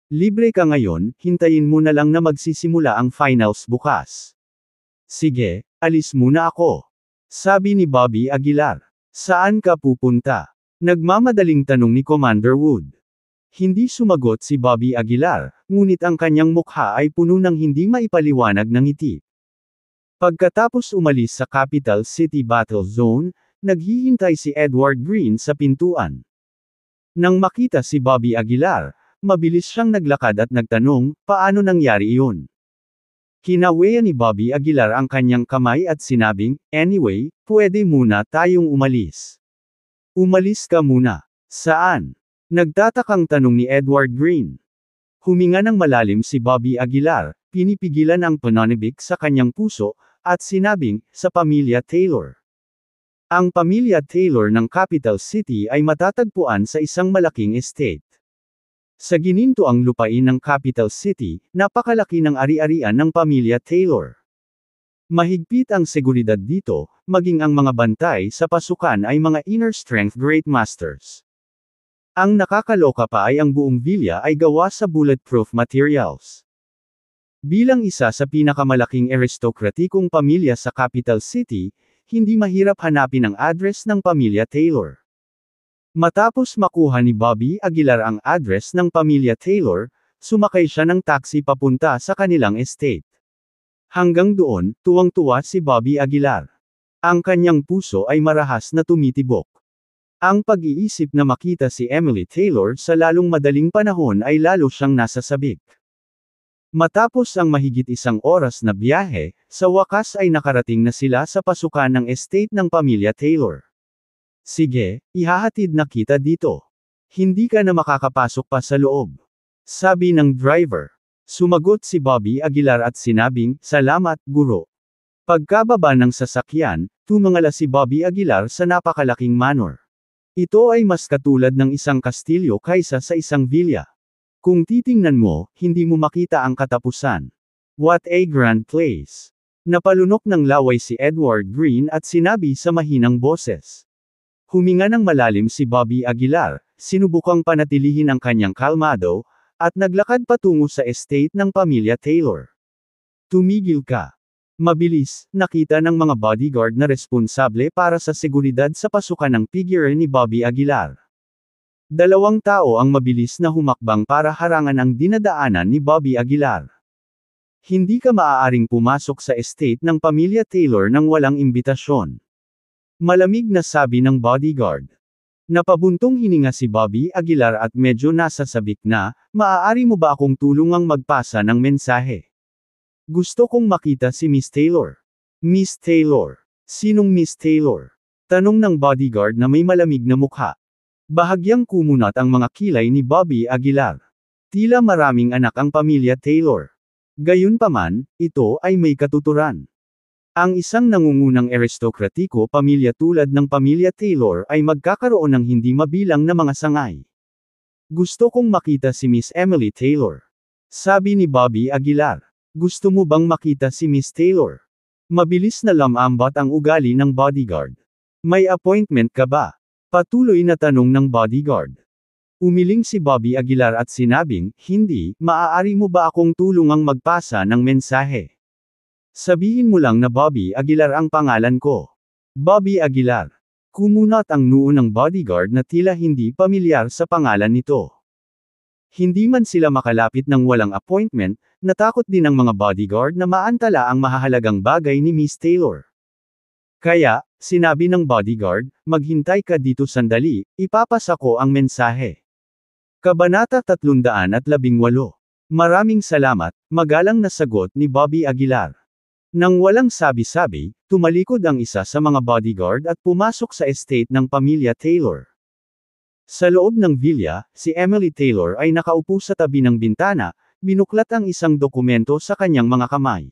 Libre ka ngayon, hintayin mo na lang na magsisimula ang finals bukas. Sige, alis muna ako. Sabi ni Bobby Aguilar. Saan ka pupunta? Nagmamadaling tanong ni Commander Wood. Hindi sumagot si Bobby Aguilar, ngunit ang kanyang mukha ay puno ng hindi maipaliwanag na ngiti. Pagkatapos umalis sa Capital City Battle Zone, naghihintay si Edward Green sa pintuan. Nang makita si Bobby Aguilar, mabilis siyang naglakad at nagtanong, paano nangyari iyon? Kinaweya ni Bobby Aguilar ang kanyang kamay at sinabing, anyway, pwede muna tayong umalis. Umalis ka muna. Saan? Nagtatakang tanong ni Edward Green. Huminga ng malalim si Bobby Aguilar, pinipigilan ang pananibik sa kanyang puso, at sinabing, sa pamilya Taylor. Ang pamilya Taylor ng Capital City ay matatagpuan sa isang malaking estate. Sa ginintoang lupain ng Capital City, napakalaki ng ari-arian ng pamilya Taylor. Mahigpit ang seguridad dito, maging ang mga bantay sa pasukan ay mga inner strength great masters. Ang nakakaloka pa ay ang buong villa ay gawa sa bulletproof materials. Bilang isa sa pinakamalaking aristokratikong pamilya sa Capital City, hindi mahirap hanapin ang address ng pamilya Taylor. Matapos makuha ni Bobby Aguilar ang address ng pamilya Taylor, sumakay siya ng taxi papunta sa kanilang estate. Hanggang doon, tuwang-tuwa si Bobby Aguilar. Ang kanyang puso ay marahas na tumitibok. Ang pag-iisip na makita si Emily Taylor sa lalong madaling panahon ay lalo siyang nasasabik. Matapos ang mahigit isang oras na biyahe, sa wakas ay nakarating na sila sa pasukan ng estate ng pamilya Taylor. Sige, ihahatid na kita dito. Hindi ka na makakapasok pa sa loob. Sabi ng driver. Sumagot si Bobby Aguilar at sinabing, salamat, guro. Pagkababa ng sasakyan, tumingala si Bobby Aguilar sa napakalaking manor. Ito ay mas katulad ng isang kastilyo kaysa sa isang villa. Kung titingnan mo, hindi mo makita ang katapusan. What a grand place! Napalunok ng laway si Edward Green at sinabi sa mahinang boses. Huminga ng malalim si Bobby Aguilar, sinubukang panatilihin ang kanyang kalmado, at naglakad patungo sa estate ng pamilya Taylor. Tumigil ka. Mabilis, nakita ng mga bodyguard na responsable para sa seguridad sa pasukan ng figure ni Bobby Aguilar. Dalawang tao ang mabilis na humakbang para harangan ang dinadaanan ni Bobby Aguilar. Hindi ka maaaring pumasok sa estate ng pamilya Taylor nang walang imbitasyon. Malamig na sabi ng bodyguard. Napabuntong hininga si Bobby Aguilar at medyo nasasabik na, maaari mo ba akong tulungang magpasa ng mensahe? Gusto kong makita si Miss Taylor. Miss Taylor. Sinong Miss Taylor? Tanong ng bodyguard na may malamig na mukha. Bahagyang kumunat ang mga kilay ni Bobby Aguilar. Tila maraming anak ang pamilya Taylor. Gayunpaman, ito ay may katuturan. Ang isang nangungunang aristokratiko pamilya tulad ng pamilya Taylor ay magkakaroon ng hindi mabilang na mga sangay. Gusto kong makita si Miss Emily Taylor. Sabi ni Bobby Aguilar. Gusto mo bang makita si Miss Taylor? Mabilis na lamambot ang ugali ng bodyguard. May appointment ka ba? Patuloy na tanong ng bodyguard. Umiling si Bobby Aguilar at sinabing, hindi, maaari mo ba akong tulungang magpasa ng mensahe? Sabihin mo lang na Bobby Aguilar ang pangalan ko. Bobby Aguilar. Kumunat ang noo ng bodyguard na tila hindi pamilyar sa pangalan nito. Hindi man sila makalapit ng walang appointment, natakot din ang mga bodyguard na maantala ang mahahalagang bagay ni Miss Taylor. Kaya, sinabi ng bodyguard, maghintay ka dito sandali, ipapasa ko ang mensahe. Kabanata 318. Maraming salamat, magalang na sagot ni Bobby Aguilar. Nang walang sabi-sabi, tumalikod ang isa sa mga bodyguard at pumasok sa estate ng pamilya Taylor. Sa loob ng villa, si Emily Taylor ay nakaupo sa tabi ng bintana, binuklat ang isang dokumento sa kanyang mga kamay.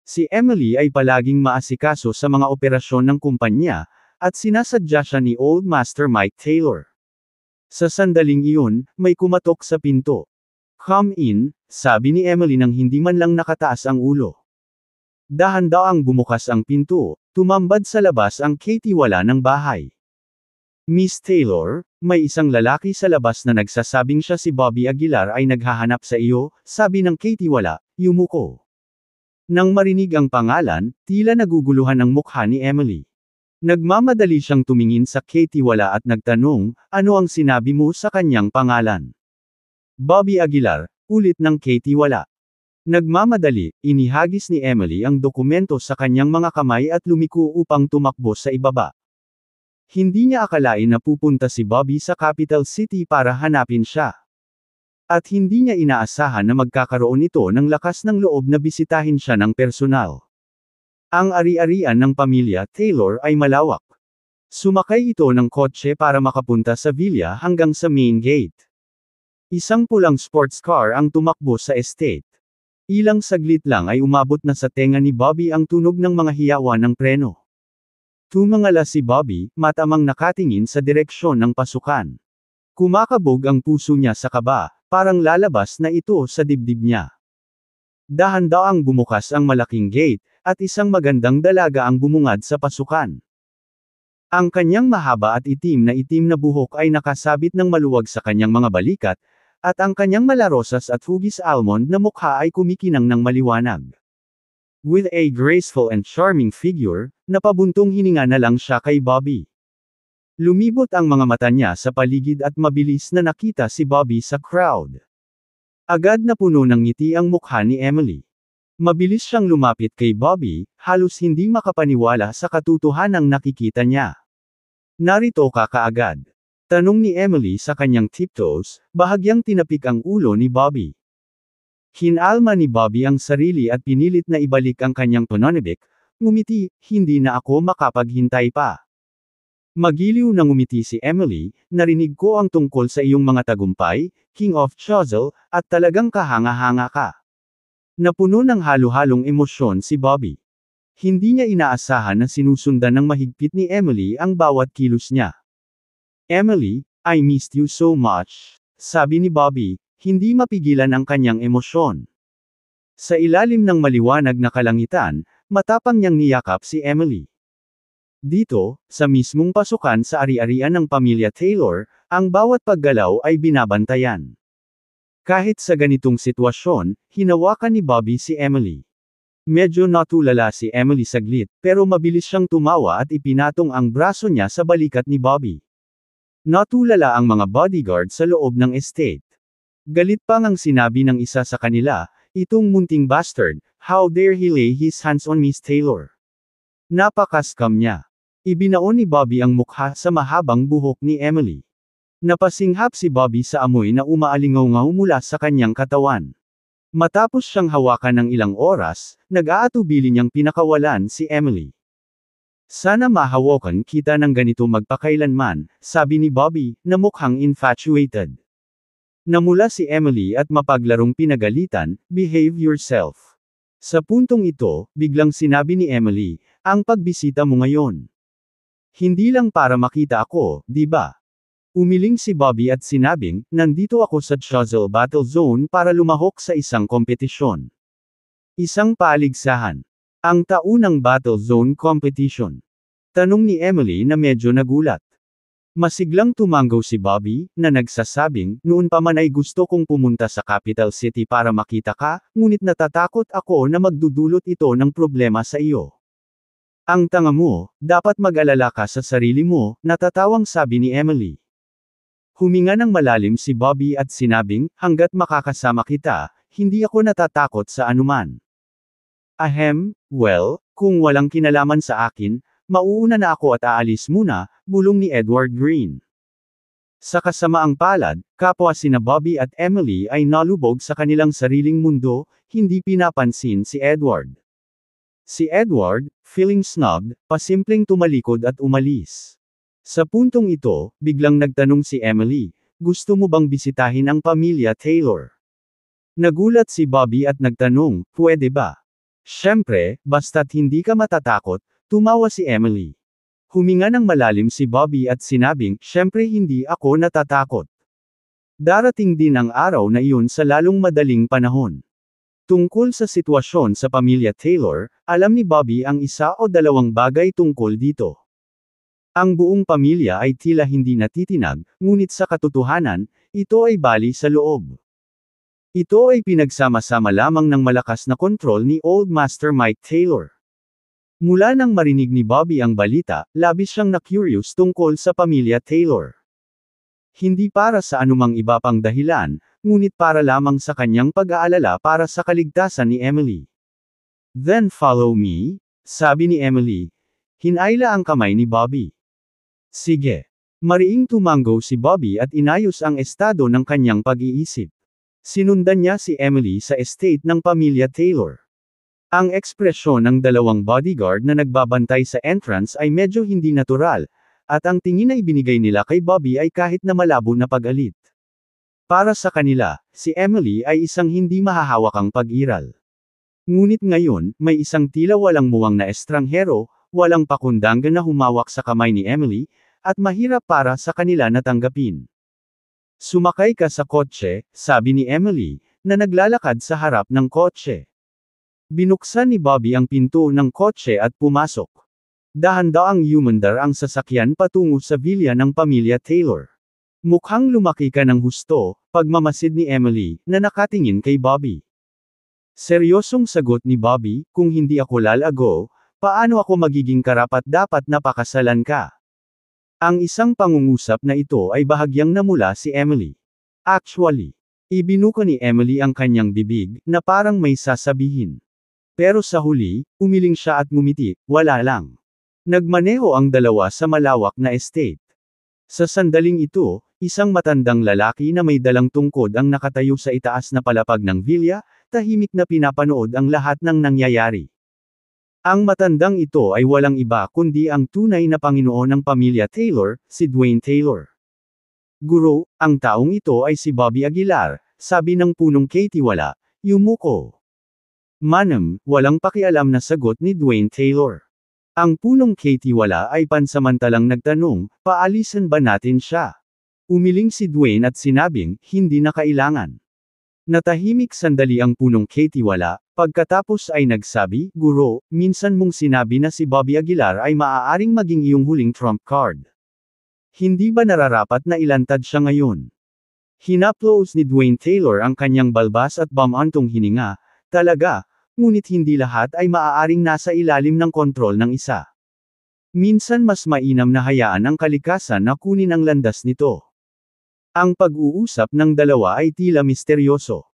Si Emily ay palaging maasikaso sa mga operasyon ng kumpanya, at sinasadya siya ni Old Master Mike Taylor. Sa sandaling iyon, may kumatok sa pinto. Come in, sabi ni Emily nang hindi man lang nakataas ang ulo. Dahan-daang bumukas ang pinto, tumambad sa labas ang katiwala ng bahay. Miss Taylor, may isang lalaki sa labas na nagsasabing siya si Bobby Aguilar ay naghahanap sa iyo, sabi ng katiwala, yumuko. Nang marinig ang pangalan, tila naguguluhan ang mukha ni Emily. Nagmamadali siyang tumingin sa katiwala at nagtanong, ano ang sinabi mo sa kanyang pangalan? Bobby Aguilar, ulit ng Katie wala. Nagmamadali, inihagis ni Emily ang dokumento sa kanyang mga kamay at lumiko upang tumakbo sa ibaba. Hindi niya akalain na pupunta si Bobby sa capital city para hanapin siya. At hindi niya inaasahan na magkakaroon ito ng lakas ng loob na bisitahin siya ng personal. Ang ari-arian ng pamilya Taylor ay malawak. Sumakay ito ng kotse para makapunta sa villa hanggang sa main gate. Isang pulang sports car ang tumakbo sa estate. Ilang saglit lang ay umabot na sa tenga ni Bobby ang tunog ng mga hiyawan ng preno. Tumangala si Bobby, matamang nakatingin sa direksyon ng pasukan. Kumakabog ang puso niya sa kaba, parang lalabas na ito sa dibdib niya. Dahan-daang bumukas ang malaking gate, at isang magandang dalaga ang bumungad sa pasukan. Ang kanyang mahaba at itim na buhok ay nakasabit ng maluwag sa kanyang mga balikat, at ang kanyang malarosas at hugis almond na mukha ay kumikinang ng maliwanag. With a graceful and charming figure, napabuntong hininga na lang siya kay Bobby. Lumibot ang mga mata niya sa paligid at mabilis na nakita si Bobby sa crowd. Agad na puno ng ngiti ang mukha ni Emily. Mabilis siyang lumapit kay Bobby, halos hindi makapaniwala sa katotohanang nakikita niya. Narito ka kaagad. Tanong ni Emily sa kanyang tiptoes, bahagyang tinapik ang ulo ni Bobby. Hinalma ni Bobby ang sarili at pinilit na ibalik ang kanyang pananabik, ngumiti, hindi na ako makapaghintay pa. Magiliw na ngumiti si Emily, narinig ko ang tungkol sa iyong mga tagumpay, King of Choiseul, at talagang kahanga-hanga ka. Napuno ng halo-halong emosyon si Bobby. Hindi niya inaasahan na sinusundan ng mahigpit ni Emily ang bawat kilos niya. Emily, I missed you so much, sabi ni Bobby, hindi mapigilan ang kanyang emosyon. Sa ilalim ng maliwanag na kalangitan, matapang niyang niyakap si Emily. Dito, sa mismong pasukan sa ari-arian ng pamilya Taylor, ang bawat paggalaw ay binabantayan. Kahit sa ganitong sitwasyon, hinawakan ni Bobby si Emily. Medyo natulala si Emily saglit, pero mabilis siyang tumawa at ipinatong ang braso niya sa balikat ni Bobby. Natulala ang mga bodyguard sa loob ng estate. Galit pa ngang sinabi ng isa sa kanila, itong munting bastard, how dare he lay his hands on Miss Taylor. Napaka-scam niya. Ibinaon ni Bobby ang mukha sa mahabang buhok ni Emily. Napasinghap si Bobby sa amoy na umaalingaw mula sa kanyang katawan. Matapos siyang hawakan ng ilang oras, nag-aatubili niyang pinakawalan si Emily. Sana mahawakan kita ng ganito magpakailanman, sabi ni Bobby, na mukhang infatuated. Namula si Emily at mapaglarong pinagalitan, behave yourself. Sa puntong ito, biglang sinabi ni Emily, ang pagbisita mo ngayon. Hindi lang para makita ako, di ba? Umiling si Bobby at sinabing, nandito ako sa Choiseul Battle Zone para lumahok sa isang kompetisyon. Isang paligsahan. Ang taunang Battle Zone Competition. Tanong ni Emily na medyo nagulat. Masiglang tumanggaw si Bobby, na nagsasabing, noon pa man ay gusto kong pumunta sa capital city para makita ka, ngunit natatakot ako na magdudulot ito ng problema sa iyo. Ang tanga mo, dapat mag-alala ka sa sarili mo, natatawang sabi ni Emily. Huminga ng malalim si Bobby at sinabing, hanggat makakasama kita, hindi ako natatakot sa anuman. Ahem, well, kung walang kinalaman sa akin, mauuna na ako at aalis muna, bulong ni Edward Green. Sa kasamaang palad, kapwa sina Bobby at Emily ay nalubog sa kanilang sariling mundo, hindi pinapansin si Edward. Si Edward, feeling snubbed, pasimpleng tumalikod at umalis. Sa puntong ito, biglang nagtanong si Emily, gusto mo bang bisitahin ang pamilya Taylor? Nagulat si Bobby at nagtanong, pwede ba? Siyempre, basta't hindi ka matatakot, tumawa si Emily. Huminga ng malalim si Bobby at sinabing, siyempre hindi ako natatakot. Darating din ang araw na iyon sa lalong madaling panahon. Tungkol sa sitwasyon sa pamilya Taylor, alam ni Bobby ang isa o dalawang bagay tungkol dito. Ang buong pamilya ay tila hindi natitinag, ngunit sa katotohanan, ito ay bali sa loob. Ito ay pinagsama-sama lamang ng malakas na kontrol ni Old Master Mike Taylor. Mula nang marinig ni Bobby ang balita, labis siyang na-curious tungkol sa pamilya Taylor. Hindi para sa anumang iba pang dahilan, ngunit para lamang sa kanyang pag-aalala para sa kaligtasan ni Emily. "Then follow me," sabi ni Emily. Hinayla ang kamay ni Bobby. "Sige." Mariing tumanggo si Bobby at inayos ang estado ng kanyang pag-iisip. Sinundan niya si Emily sa estate ng pamilya Taylor. Ang ekspresyon ng dalawang bodyguard na nagbabantay sa entrance ay medyo hindi natural, at ang tingin na ibinigay nila kay Bobby ay kahit na malabo na pag-alit. Para sa kanila, si Emily ay isang hindi mahahawakang pag-iral. Ngunit ngayon, may isang tila walang muwang na estranghero, walang pakundanggan na humawak sa kamay ni Emily, at mahirap para sa kanila na tanggapin. "Sumakay ka sa kotse," sabi ni Emily, na naglalakad sa harap ng kotse. Binuksan ni Bobby ang pinto ng kotse at pumasok. Dahan-daang umandar ang sasakyan patungo sa villa ng pamilya Taylor. "Mukhang lumaki ka ng husto," pagmamasid ni Emily, na nakatingin kay Bobby. Seryosong sagot ni Bobby, "Kung hindi ako lalago, paano ako magiging karapat-dapat na pakasalan ka?" Ang isang pangungusap na ito ay bahagyang namula si Emily. Actually, ibinuka ni Emily ang kanyang bibig, na parang may sasabihin. Pero sa huli, umiling siya at ngumiti, wala lang. Nagmaneho ang dalawa sa malawak na estate. Sa sandaling ito, isang matandang lalaki na may dalang tungkod ang nakatayo sa itaas na palapag ng villa, tahimik na pinapanood ang lahat ng nangyayari. Ang matandang ito ay walang iba kundi ang tunay na Panginoon ng pamilya Taylor, si Dwayne Taylor. "Guro, ang taong ito ay si Bobby Aguilar," sabi ng punong Katie-wala, yumuko. "Manam," walang pakialam na sagot ni Dwayne Taylor. Ang punong Katie-wala ay pansamantalang nagtanong, "Paalisan ba natin siya?" Umiling si Dwayne at sinabing, "Hindi na kailangan." Natahimik sandali ang punong Katie-wala, pagkatapos ay nagsabi, "Guro, minsan mong sinabi na si Bobby Aguilar ay maaaring maging iyong huling trump card. Hindi ba nararapat na ilantad siya ngayon?" Hinaplos ni Dwayne Taylor ang kanyang balbas at bumantong hininga, "Talaga, ngunit hindi lahat ay maaaring nasa ilalim ng kontrol ng isa. Minsan mas mainam na hayaan ang kalikasan na kunin ang landas nito." Ang pag-uusap ng dalawa ay tila misteryoso.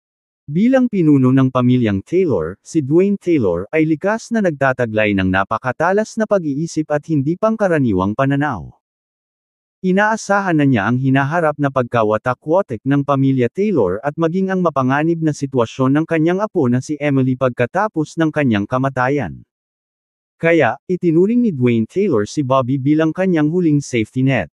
Bilang pinuno ng pamilyang Taylor, si Dwayne Taylor ay likas na nagtataglay ng napakatalas na pag-iisip at hindi pangkaraniwang pananaw. Inaasahan na niya ang hinaharap na pagkawatak-watik ng pamilya Taylor at maging ang mapanganib na sitwasyon ng kanyang apo na si Emily pagkatapos ng kanyang kamatayan. Kaya, itinuring ni Dwayne Taylor si Bobby bilang kanyang huling safety net.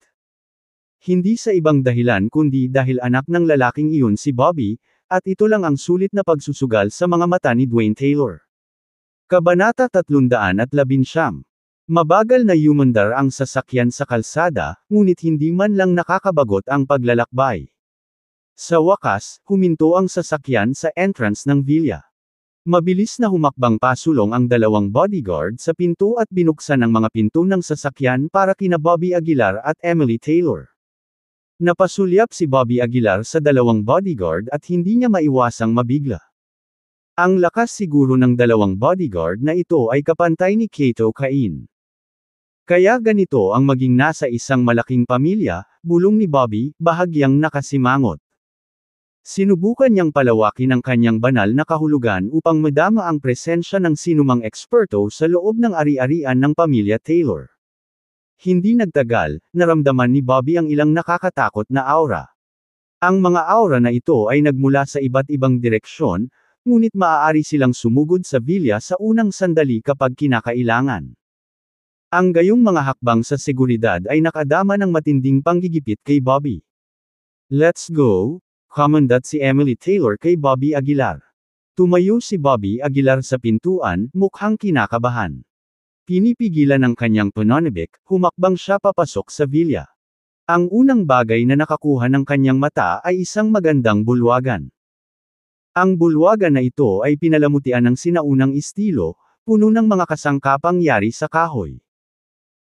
Hindi sa ibang dahilan kundi dahil anak ng lalaking iyon si Bobby, at ito lang ang sulit na pagsusugal sa mga mata ni Dwayne Taylor. Kabanata 319. Mabagal na umandar ang sasakyan sa kalsada, ngunit hindi man lang nakakabagot ang paglalakbay. Sa wakas, huminto ang sasakyan sa entrance ng villa. Mabilis na humakbang pasulong ang dalawang bodyguard sa pinto at binuksan ang mga pinto ng sasakyan para kina Bobby Aguilar at Emily Taylor. Napasulyap si Bobby Aguilar sa dalawang bodyguard at hindi niya maiwasang mabigla. Ang lakas siguro ng dalawang bodyguard na ito ay kapantay ni Kato Cain. Kaya ganito ang maging nasa isang malaking pamilya, bulong ni Bobby, bahagyang nakasimangot. Sinubukan niyang palawakin ang kanyang banal na kahulugan upang madama ang presensya ng sinumang eksperto sa loob ng ari-arian ng pamilya Taylor. Hindi nagtagal, naramdaman ni Bobby ang ilang nakakatakot na aura. Ang mga aura na ito ay nagmula sa iba't ibang direksyon, ngunit maaari silang sumugod sa villa sa unang sandali kapag kinakailangan. Ang gayong mga hakbang sa seguridad ay nakadama ng matinding panggigipit kay Bobby. "Let's go," commanded si Emily Taylor kay Bobby Aguilar. Tumayo si Bobby Aguilar sa pintuan, mukhang kinakabahan. Pinipigilan ng kanyang pananabik, humakbang siya papasok sa villa. Ang unang bagay na nakakuha ng kanyang mata ay isang magandang bulwagan. Ang bulwagan na ito ay pinalamutian ng sinaunang estilo, puno ng mga kasangkapang yari sa kahoy.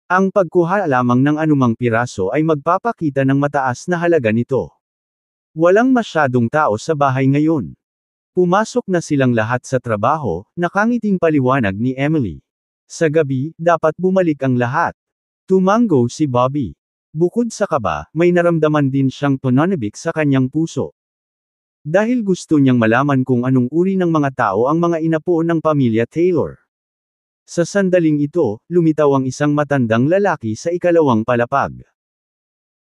Ang pagkuha lamang ng anumang piraso ay magpapakita ng mataas na halaga nito. Walang masyadong tao sa bahay ngayon. Pumasok na silang lahat sa trabaho, nakangiting paliwanag ni Emily. Sa gabi, dapat bumalik ang lahat. Tumanggo si Bobby. Bukod sa kaba, may naramdaman din siyang pananabik sa kanyang puso. Dahil gusto niyang malaman kung anong uri ng mga tao ang mga inapo ng pamilya Taylor. Sa sandaling ito, lumitaw ang isang matandang lalaki sa ikalawang palapag.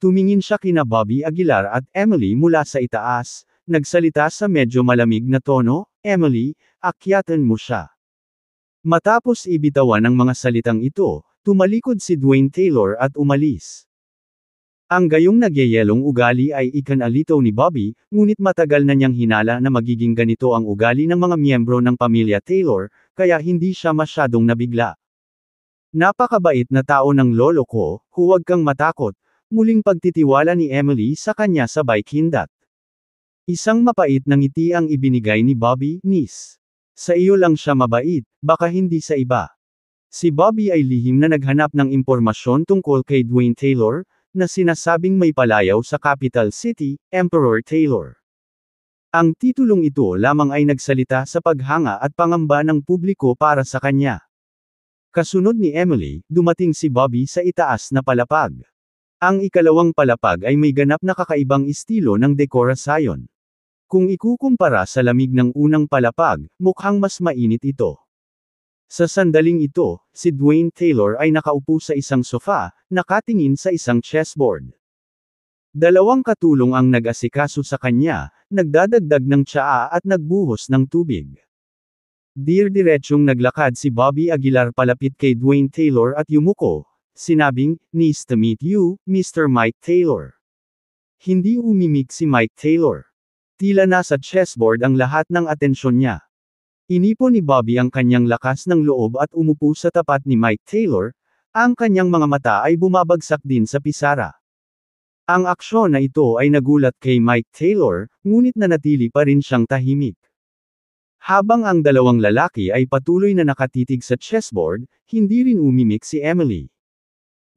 Tumingin siya kina Bobby Aguilar at Emily mula sa itaas, nagsalita sa medyo malamig na tono, "Emily, akyatan mo siya." Matapos ibitawan ang mga salitang ito, tumalikod si Dwayne Taylor at umalis. Ang gayong nagyayelong ugali ay ikanalitaw ni Bobby, ngunit matagal na niyang hinala na magiging ganito ang ugali ng mga miyembro ng pamilya Taylor, kaya hindi siya masyadong nabigla. "Napakabait na tao ng lolo ko, huwag kang matakot," muling pagtitiwala ni Emily sa kanya sabay kindat. Isang mapait na ngiti ang ibinigay ni Bobby, "Nis. Sa iyo lang siya mabait, baka hindi sa iba." Si Bobby ay lihim na naghanap ng impormasyon tungkol kay Dwayne Taylor, na sinasabing may palayaw sa capital city, Emperor Taylor. Ang titulong ito lamang ay nagsalita sa paghanga at pangamba ng publiko para sa kanya. Kasunod ni Emily, dumating si Bobby sa itaas na palapag. Ang ikalawang palapag ay may ganap na kakaibang estilo ng dekorasyon. Kung ikukumpara sa lamig ng unang palapag, mukhang mas mainit ito. Sa sandaling ito, si Dwayne Taylor ay nakaupo sa isang sofa, nakatingin sa isang chessboard. Dalawang katulong ang nag-asikaso sa kanya, nagdadagdag ng tsaa at nagbuhos ng tubig. Dir-diretsyong naglakad si Bobby Aguilar palapit kay Dwayne Taylor at yumuko, sinabing, "Nice to meet you, Mr. Mike Taylor." Hindi umimik si Mike Taylor. Tila nasa chessboard ang lahat ng atensyon niya. Inipon ni Bobby ang kanyang lakas ng loob at umupo sa tapat ni Mike Taylor, ang kanyang mga mata ay bumabagsak din sa pisara. Ang aksyon na ito ay nagulat kay Mike Taylor, ngunit nanatili pa rin siyang tahimik. Habang ang dalawang lalaki ay patuloy na nakatitig sa chessboard, hindi rin umimik si Emily.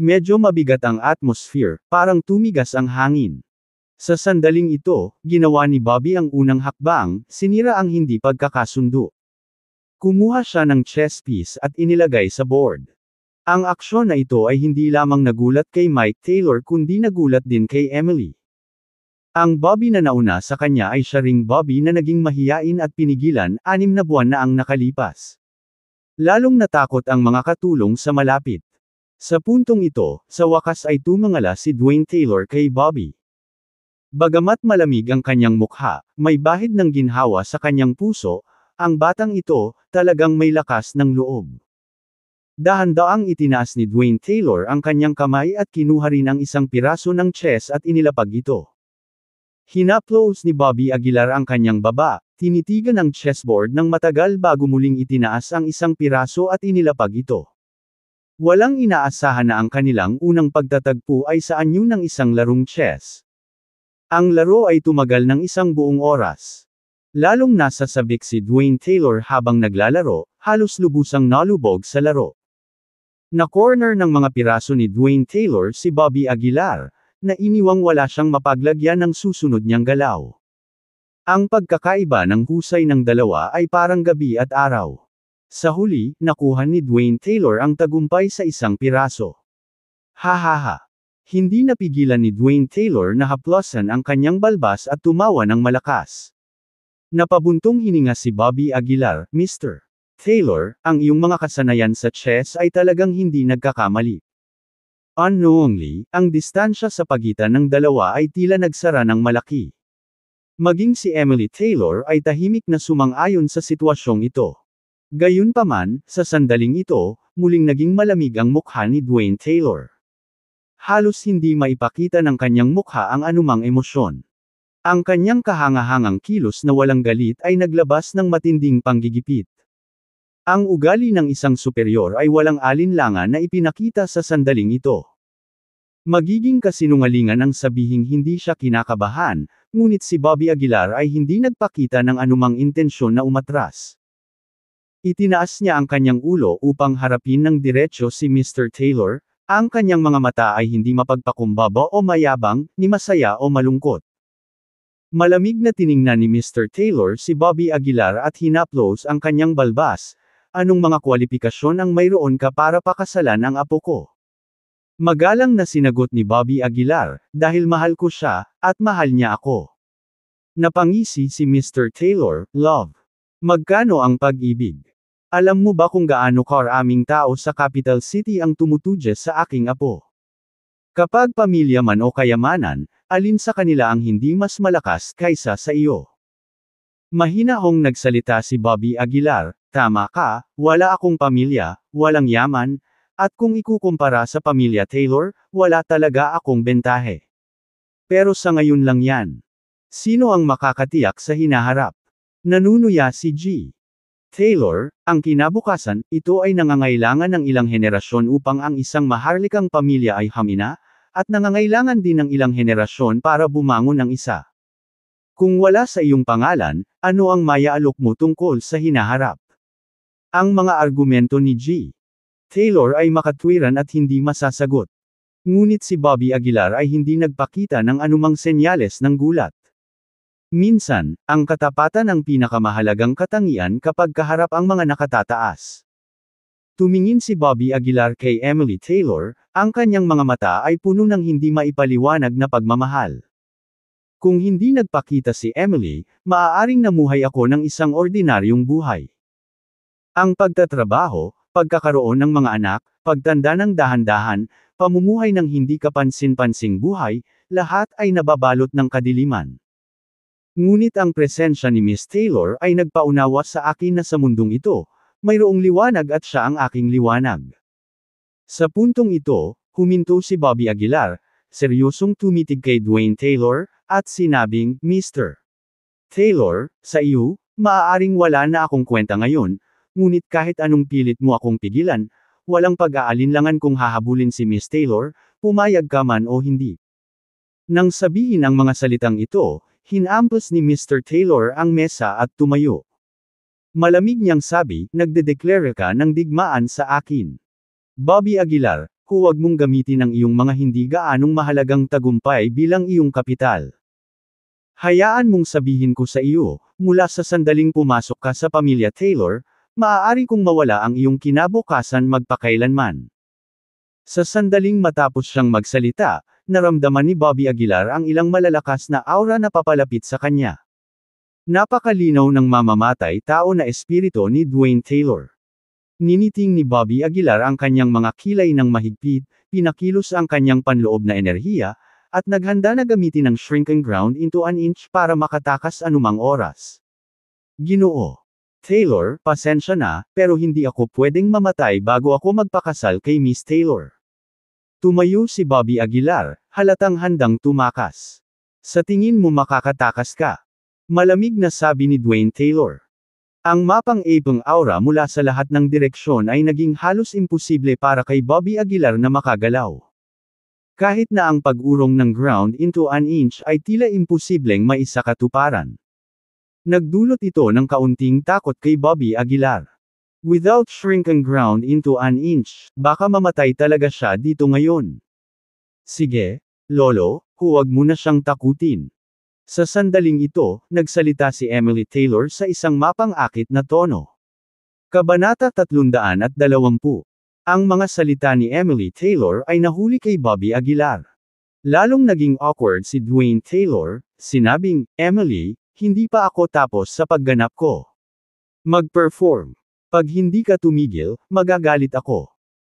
Medyo mabigat ang atmosphere, parang tumigas ang hangin. Sa sandaling ito, ginawa ni Bobby ang unang hakbang, sinira ang hindi pagkakasundo. Kumuha siya ng chess piece at inilagay sa board. Ang aksyon na ito ay hindi lamang nagulat kay Mike Taylor kundi nagulat din kay Emily. Ang Bobby na nauna sa kanya ay siya ring Bobby na naging mahiyain at pinigilan, 6 na buwan na ang nakalipas. Lalong natakot ang mga katulong sa malapit. Sa puntong ito, sa wakas ay tumangala si Dwayne Taylor kay Bobby. Bagamat malamig ang kanyang mukha, may bahid ng ginhawa sa kanyang puso, ang batang ito, talagang may lakas ng loob. Dahan-daang itinaas ni Dwayne Taylor ang kanyang kamay at kinuha rin ang isang piraso ng chess at inilapag ito. Hinaplos ni Bobby Aguilar ang kanyang baba, tinitigan ang chessboard ng matagal bago muling itinaas ang isang piraso at inilapag ito. Walang inaasahan na ang kanilang unang pagtatagpo ay sa anyo ng isang larong chess. Ang laro ay tumagal ng isang buong oras. Lalong nasa sabik si Dwayne Taylor habang naglalaro, halos lubusang nalubog sa laro. Na-corner ng mga piraso ni Dwayne Taylor si Bobby Aguilar, na iniwang wala siyang mapaglagyan ng susunod niyang galaw. Ang pagkakaiba ng husay ng dalawa ay parang gabi at araw. Sa huli, nakuha ni Dwayne Taylor ang tagumpay sa isang piraso. Hahaha. Hindi napigilan ni Dwayne Taylor na haplosan ang kanyang balbas at tumawa ng malakas. Napabuntong hininga si Bobby Aguilar, "Mr. Taylor, ang iyong mga kasanayan sa chess ay talagang hindi nagkakamali." Unknowingly, ang distansya sa pagitan ng dalawa ay tila nagsara ng malaki. Maging si Emily Taylor ay tahimik na sumang-ayon sa sitwasyong ito. Gayunpaman, sa sandaling ito, muling naging malamig ang mukha ni Dwayne Taylor. Halos hindi maipakita ng kanyang mukha ang anumang emosyon. Ang kanyang kahanga-hangang kilos na walang galit ay naglabas ng matinding panggigipit. Ang ugali ng isang superior ay walang alinlangan na ipinakita sa sandaling ito. Magiging kasinungalingan ang sabihing hindi siya kinakabahan, ngunit si Bobby Aguilar ay hindi nagpakita ng anumang intensyon na umatras. Itinaas niya ang kanyang ulo upang harapin ng diretsyo si Mr. Taylor, ang kanyang mga mata ay hindi mapagpakumbaba o mayabang, ni masaya o malungkot. Malamig na tiningnan ni Mr. Taylor si Bobby Aguilar at hinaplos ang kanyang balbas, "Anong mga kwalifikasyon ang mayroon ka para pakasalan ang apo ko?" Magalang na sinagot ni Bobby Aguilar, "Dahil mahal ko siya, at mahal niya ako." Napangisi si Mr. Taylor, "Love. Magkano ang pag-ibig? Alam mo ba kung gaano karaming tao sa capital city ang tumutudya sa aking apo? Kapag pamilya man o kayamanan, alin sa kanila ang hindi mas malakas kaysa sa iyo?" Mahinahong nagsalita si Bobby Aguilar, "Tama ka, wala akong pamilya, walang yaman, at kung ikukumpara sa pamilya Taylor, wala talaga akong bentahe. Pero sa ngayon lang yan. Sino ang makakatiyak sa hinaharap?" Nanunuya si G. Taylor, ang kinabukasan, ito ay nangangailangan ng ilang henerasyon upang ang isang maharlikang pamilya ay hamina, at nangangailangan din ng ilang henerasyon para bumangon ng isa. Kung wala sa iyong pangalan, ano ang maiaalok mo tungkol sa hinaharap? Ang mga argumento ni G. Taylor ay makatwiran at hindi masasagot. Ngunit si Bobby Aguilar ay hindi nagpakita ng anumang senyales ng gulat. Minsan, ang katapatan ang pinakamahalagang katangian kapag kaharap ang mga nakatataas. Tumingin si Bobby Aguilar kay Emily Taylor, ang kanyang mga mata ay puno ng hindi maipaliwanag na pagmamahal. Kung hindi nagpakita si Emily, maaaring namuhay ako ng isang ordinaryong buhay. Ang pagtatrabaho, pagkakaroon ng mga anak, pagtanda ng dahan-dahan, pamumuhay ng hindi kapansin-pansing buhay, lahat ay nababalot ng kadiliman. Ngunit ang presensya ni Miss Taylor ay nagpaunawa sa akin na sa mundong ito, mayroong liwanag at siya ang aking liwanag. Sa puntong ito, huminto si Bobby Aguilar, seryosong tumitig kay Dwayne Taylor, at sinabing, "Mr. Taylor, sa iyo, maaaring wala na akong kwenta ngayon, ngunit kahit anong pilit mo akong pigilan, walang pag-aalinlangan kung hahabulin si Miss Taylor, pumayag ka man o hindi." Nang sabihin ang mga salitang ito, hinampas ni Mr. Taylor ang mesa at tumayo. Malamig niyang sabi, "Nagdedeklara ka ng digmaan sa akin. Bobby Aguilar, huwag mong gamitin ang iyong mga hindi gaanong mahalagang tagumpay bilang iyong kapital. Hayaan mong sabihin ko sa iyo, mula sa sandaling pumasok ka sa pamilya Taylor, maaari kong mawala ang iyong kinabukasan magpakailanman." Sa sandaling matapos siyang magsalita, naramdaman ni Bobby Aguilar ang ilang malalakas na aura na papalapit sa kanya. Napakalinaw ng mamamatay tao na espiritu ni Dwayne Taylor. Niniting ni Bobby Aguilar ang kanyang mga kilay ng mahigpit, pinakilos ang kanyang panloob na enerhiya, at naghanda na gamitin ang shrinking ground into an inch para makatakas anumang oras. "Ginoo Taylor, pasensya na, pero hindi ako pwedeng mamatay bago ako magpakasal kay Miss Taylor." Tumayo si Bobby Aguilar, halatang handang tumakas. "Sa tingin mo makakatakas ka?" Malamig na sabi ni Dwayne Taylor. Ang mapang-ipong aura mula sa lahat ng direksyon ay naging halos imposible para kay Bobby Aguilar na makagalaw. Kahit na ang pag-urong ng ground into an inch ay tila imposibleng maisakatuparan. Nagdulot ito ng kaunting takot kay Bobby Aguilar. Without shrinking ground into an inch, baka mamatay talaga siya dito ngayon. "Sige, Lolo, huwag mo na siyang takutin." Sa sandaling ito, nagsalita si Emily Taylor sa isang mapang-akit na tono. Kabanata 320. Ang mga salita ni Emily Taylor ay nahuli kay Bobby Aguilar. Lalong naging awkward si Dwayne Taylor, sinabing, "Emily, hindi pa ako tapos sa pagganap ko. Mag-perform. Pag hindi ka tumigil, magagalit ako."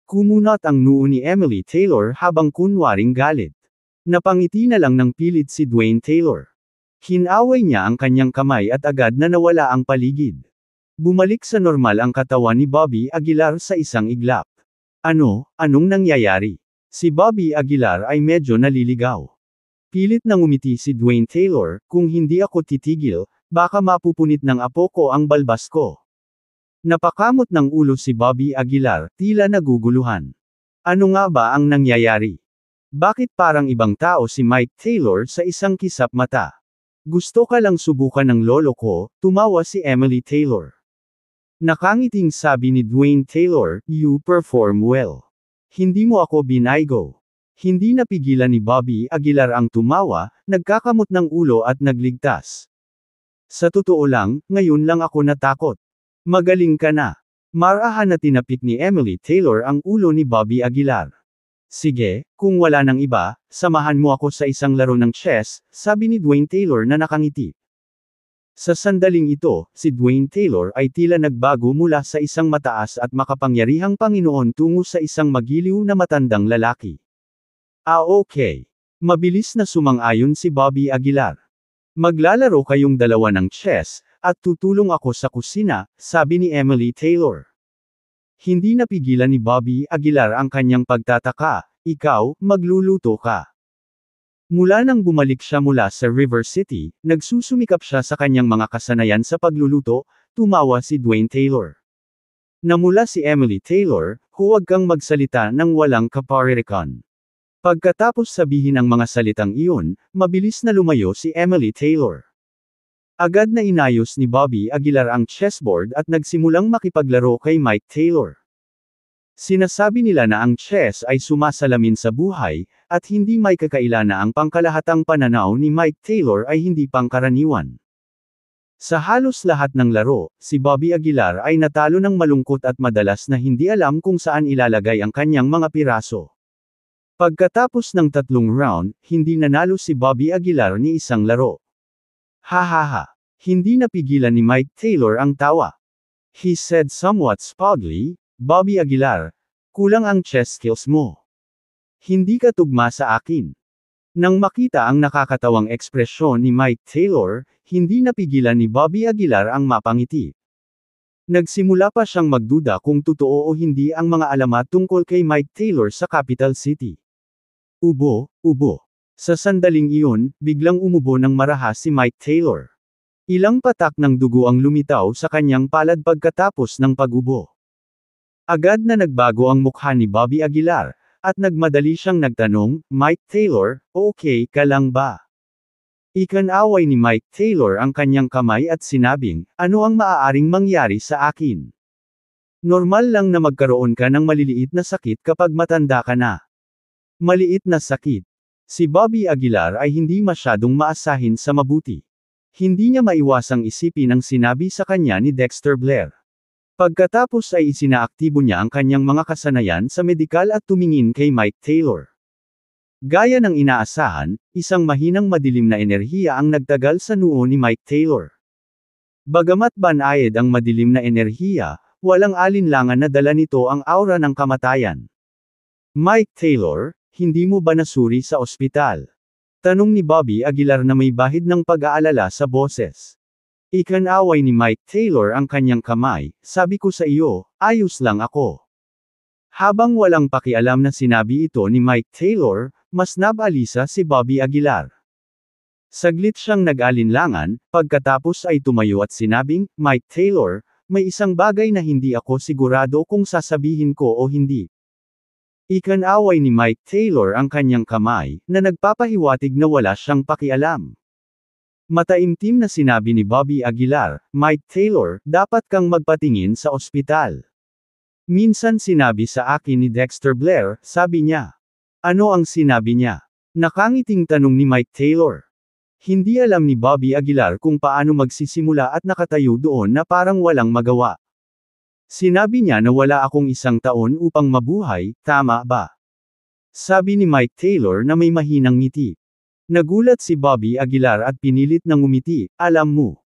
Kumunat ang noo ni Emily Taylor habang kunwaring galit. Napangiti na lang ng pilit si Dwayne Taylor. Hinaway niya ang kanyang kamay at agad na nawala ang paligid. Bumalik sa normal ang katawan ni Bobby Aguilar sa isang iglap. Anong nangyayari? Si Bobby Aguilar ay medyo naliligaw. Pilit nang umiti si Dwayne Taylor, "Kung hindi ako titigil, baka mapupunit ng apo ko ang balbas ko." Napakamot ng ulo si Bobby Aguilar, tila naguguluhan. Ano nga ba ang nangyayari? Bakit parang ibang tao si Mike Taylor sa isang kisap mata? "Gusto ka lang subukan ng lolo ko," tumawa si Emily Taylor. Nakangiting sabi ni Dwayne Taylor, "You perform well. Hindi mo ako binaygo." Hindi napigilan ni Bobby Aguilar ang tumawa, nagkakamot ng ulo at nagligtas. "Sa totoo lang, ngayon lang ako natakot. Magaling ka na." Marahan na tinapik ni Emily Taylor ang ulo ni Bobby Aguilar. "Sige, kung wala nang iba, samahan mo ako sa isang laro ng chess," sabi ni Dwayne Taylor na nakangiti. Sa sandaling ito, si Dwayne Taylor ay tila nagbago mula sa isang mataas at makapangyarihang Panginoon tungo sa isang magiliw na matandang lalaki. Okay. Mabilis na sumang-ayon si Bobby Aguilar. Maglalaro kayong dalawa ng chess, at tutulong ako sa kusina, sabi ni Emily Taylor. Hindi napigilan ni Bobby Aguilar ang kanyang pagtataka, ikaw, magluluto ka. Mula nang bumalik siya mula sa River City, nagsusumikap siya sa kanyang mga kasanayan sa pagluluto, tumawa si Dwayne Taylor. Namula si Emily Taylor, huwag kang magsalita ng walang kaparirikan. Pagkatapos sabihin ang mga salitang iyon, mabilis na lumayo si Emily Taylor. Agad na inayos ni Bobby Aguilar ang chessboard at nagsimulang makipaglaro kay Mike Taylor. Sinasabi nila na ang chess ay sumasalamin sa buhay, at hindi may kakaila na ang pangkalahatang pananaw ni Mike Taylor ay hindi pangkaraniwan. Sa halos lahat ng laro, si Bobby Aguilar ay natalo ng malungkot at madalas na hindi alam kung saan ilalagay ang kanyang mga piraso. Pagkatapos ng 3 round, hindi nanalo si Bobby Aguilar ni isang laro. Hahaha. Hindi napigilan ni Mike Taylor ang tawa. He said somewhat spoggily, Bobby Aguilar, kulang ang chess skills mo. Hindi ka tugma sa akin. Nang makita ang nakakatawang ekspresyon ni Mike Taylor, hindi napigilan ni Bobby Aguilar ang mapangiti. Nagsimula pa siyang magduda kung totoo o hindi ang mga alamat tungkol kay Mike Taylor sa Capital City. Ubo. Sa sandaling iyon, biglang umubo ng marahas si Mike Taylor. Ilang patak ng dugo ang lumitaw sa kanyang palad pagkatapos ng pag-ubo. Agad na nagbago ang mukha ni Bobby Aguilar, at nagmadali siyang nagtanong, Mike Taylor, okay ka lang ba? Ikinaway ni Mike Taylor ang kanyang kamay at sinabing, ano ang maaaring mangyari sa akin? Normal lang na magkaroon ka ng maliliit na sakit kapag matanda ka na. Maliit na sakit. Si Bobby Aguilar ay hindi masyadong maasahin sa mabuti. Hindi niya maiwasang isipin ang sinabi sa kanya ni Dexter Blair. Pagkatapos ay isinaaktibo niya ang kanyang mga kasanayan sa medikal at tumingin kay Mike Taylor. Gaya ng inaasahan, isang mahinang madilim na enerhiya ang nagtagal sa noo ni Mike Taylor. Bagamat banayad ang madilim na enerhiya, walang alinlangan na dala nito ang aura ng kamatayan. Mike Taylor, hindi mo ba nasuri sa ospital? Tanong ni Bobby Aguilar na may bahid ng pag-aalala sa boses. Ikinaway ni Mike Taylor ang kanyang kamay, sabi ko sa iyo, ayos lang ako. Habang walang pakialam na sinabi ito ni Mike Taylor, mas nabalisa si Bobby Aguilar. Saglit siyang nag-alinlangan, pagkatapos ay tumayo at sinabing, Mike Taylor, may isang bagay na hindi ako sigurado kung sasabihin ko o hindi. Ikinaway ni Mike Taylor ang kanyang kamay, na nagpapahiwatig na wala siyang pakialam. Mataimtim na sinabi ni Bobby Aguilar, Mike Taylor, dapat kang magpatingin sa ospital. Minsan sinabi sa akin ni Dexter Blair, sabi niya. Ano ang sinabi niya? Nakangiting tanong ni Mike Taylor. Hindi alam ni Bobby Aguilar kung paano magsisimula at nakatayo doon na parang walang magawa. Sinabi niya na wala akong 1 taon upang mabuhay, tama ba? Sabi ni Mike Taylor na may mahinang ngiti. Nagulat si Bobby Aguilar at pinilit na ngumiti, alam mo.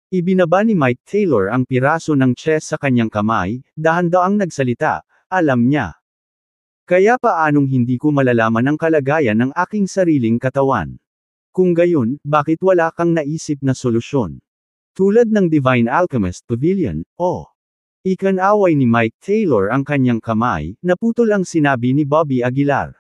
Ibinaba ni Mike Taylor ang piraso ng chess sa kanyang kamay, dahan-daang nagsalita, alam niya. Kaya paanong hindi ko malalaman ang kalagayan ng aking sariling katawan? Kung gayon, bakit wala kang naisip na solusyon? Tulad ng Divine Alchemist Pavilion, Ikinaway ni Mike Taylor ang kanyang kamay, naputol ang sinabi ni Bobby Aguilar.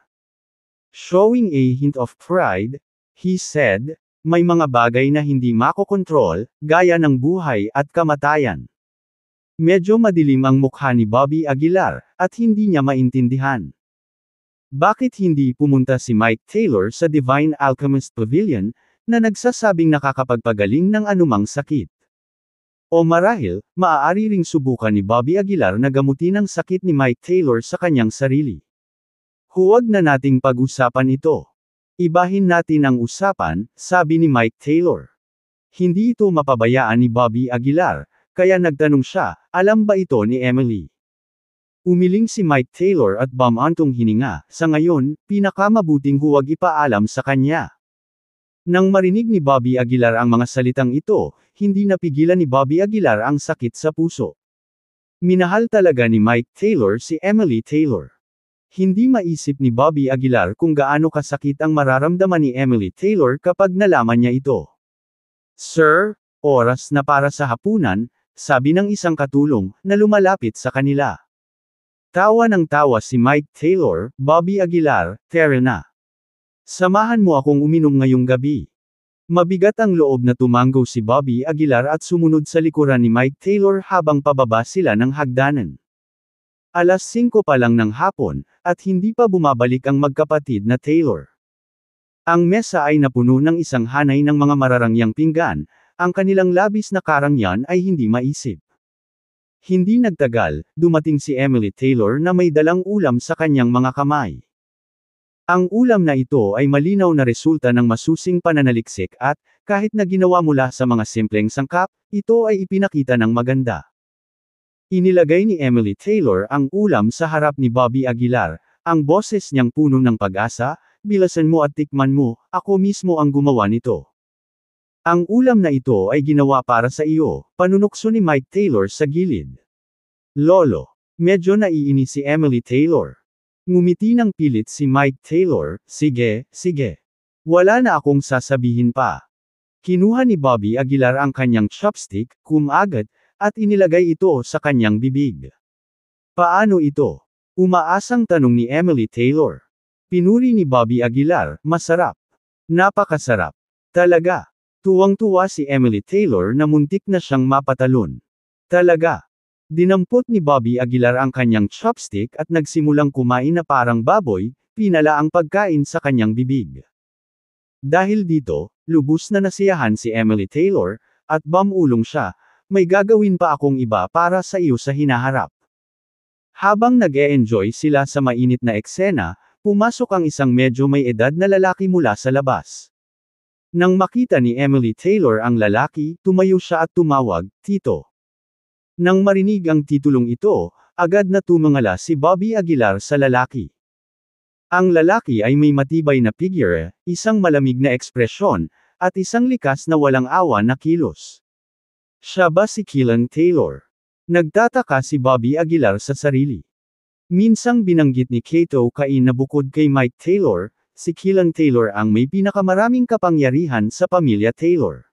Showing a hint of pride, he said, may mga bagay na hindi makokontrol, gaya ng buhay at kamatayan. Medyo madilim ang mukha ni Bobby Aguilar, at hindi niya maintindihan. Bakit hindi pumunta si Mike Taylor sa Divine Alchemist Pavilion, na nagsasabing nakakapagpagaling ng anumang sakit? O marahil, maaari ring subukan ni Bobby Aguilar na gamutin ang sakit ni Mike Taylor sa kanyang sarili. Huwag na nating pag-usapan ito. Ibahin natin ang usapan, sabi ni Mike Taylor. Hindi ito mapabayaan ni Bobby Aguilar, kaya nagtanong siya, alam ba ito ni Emily? Umiling si Mike Taylor at bumantong hininga, sa ngayon, pinakamabuting huwag ipaalam sa kanya. Nang marinig ni Bobby Aguilar ang mga salitang ito, hindi napigilan ni Bobby Aguilar ang sakit sa puso. Minahal talaga ni Mike Taylor si Emily Taylor. Hindi maisip ni Bobby Aguilar kung gaano kasakit ang mararamdaman ni Emily Taylor kapag nalaman niya ito. "Sir, oras na para sa hapunan," sabi ng isang katulong, na lumalapit sa kanila. Tawa ng tawa si Mike Taylor. "Bobby Aguilar, tara na. Samahan mo akong uminom ngayong gabi." Mabigat ang loob na tumanggo si Bobby Aguilar at sumunod sa likuran ni Mike Taylor habang pababa sila ng hagdanan. 5:00 pa lang ng hapon, at hindi pa bumabalik ang magkapatid na Taylor. Ang mesa ay napuno ng isang hanay ng mga mararangyang pinggan, ang kanilang labis na karangyan ay hindi maisip. Hindi nagtagal, dumating si Emily Taylor na may dalang ulam sa kanyang mga kamay. Ang ulam na ito ay malinaw na resulta ng masusing pananaliksik at, kahit na ginawa mula sa mga simpleng sangkap, ito ay ipinakita ng maganda. Inilagay ni Emily Taylor ang ulam sa harap ni Bobby Aguilar, ang boses niyang puno ng pag-asa, "Bilasan mo at tikman mo, ako mismo ang gumawa nito. Ang ulam na ito ay ginawa para sa iyo," panunukso ni Mike Taylor sa gilid. "Lolo." Medyo naiinis si Emily Taylor. Ngumiti ng pilit si Mike Taylor. "Sige, sige. Wala na akong sasabihin pa." Kinuha ni Bobby Aguilar ang kanyang chopstick, kumagat, at inilagay ito sa kanyang bibig. "Paano ito?" Umaasang tanong ni Emily Taylor. Pinuri ni Bobby Aguilar. "Masarap. Napakasarap. Talaga." Tuwang-tuwa si Emily Taylor na muntik na siyang mapatalon. "Talaga." Dinampot ni Bobby Aguilar ang kanyang chopstick at nagsimulang kumain na parang baboy, pinala ang pagkain sa kanyang bibig. Dahil dito, lubos na nasiyahan si Emily Taylor, at bumulong siya, "May gagawin pa akong iba para sa iyo sa hinaharap." Habang nag-e-enjoy sila sa mainit na eksena, pumasok ang isang medyo may edad na lalaki mula sa labas. Nang makita ni Emily Taylor ang lalaki, tumayo siya at tumawag, "Tito." Nang marinig ang titulong ito, agad na tumangala si Bobby Aguilar sa lalaki. Ang lalaki ay may matibay na figure, isang malamig na ekspresyon, at isang likas na walang awa na kilos. Siya ba si Keelan Taylor? Nagtataka si Bobby Aguilar sa sarili. Minsang binanggit ni Kato Cain na bukod kay Mike Taylor, si Keelan Taylor ang may pinakamaraming kapangyarihan sa pamilya Taylor.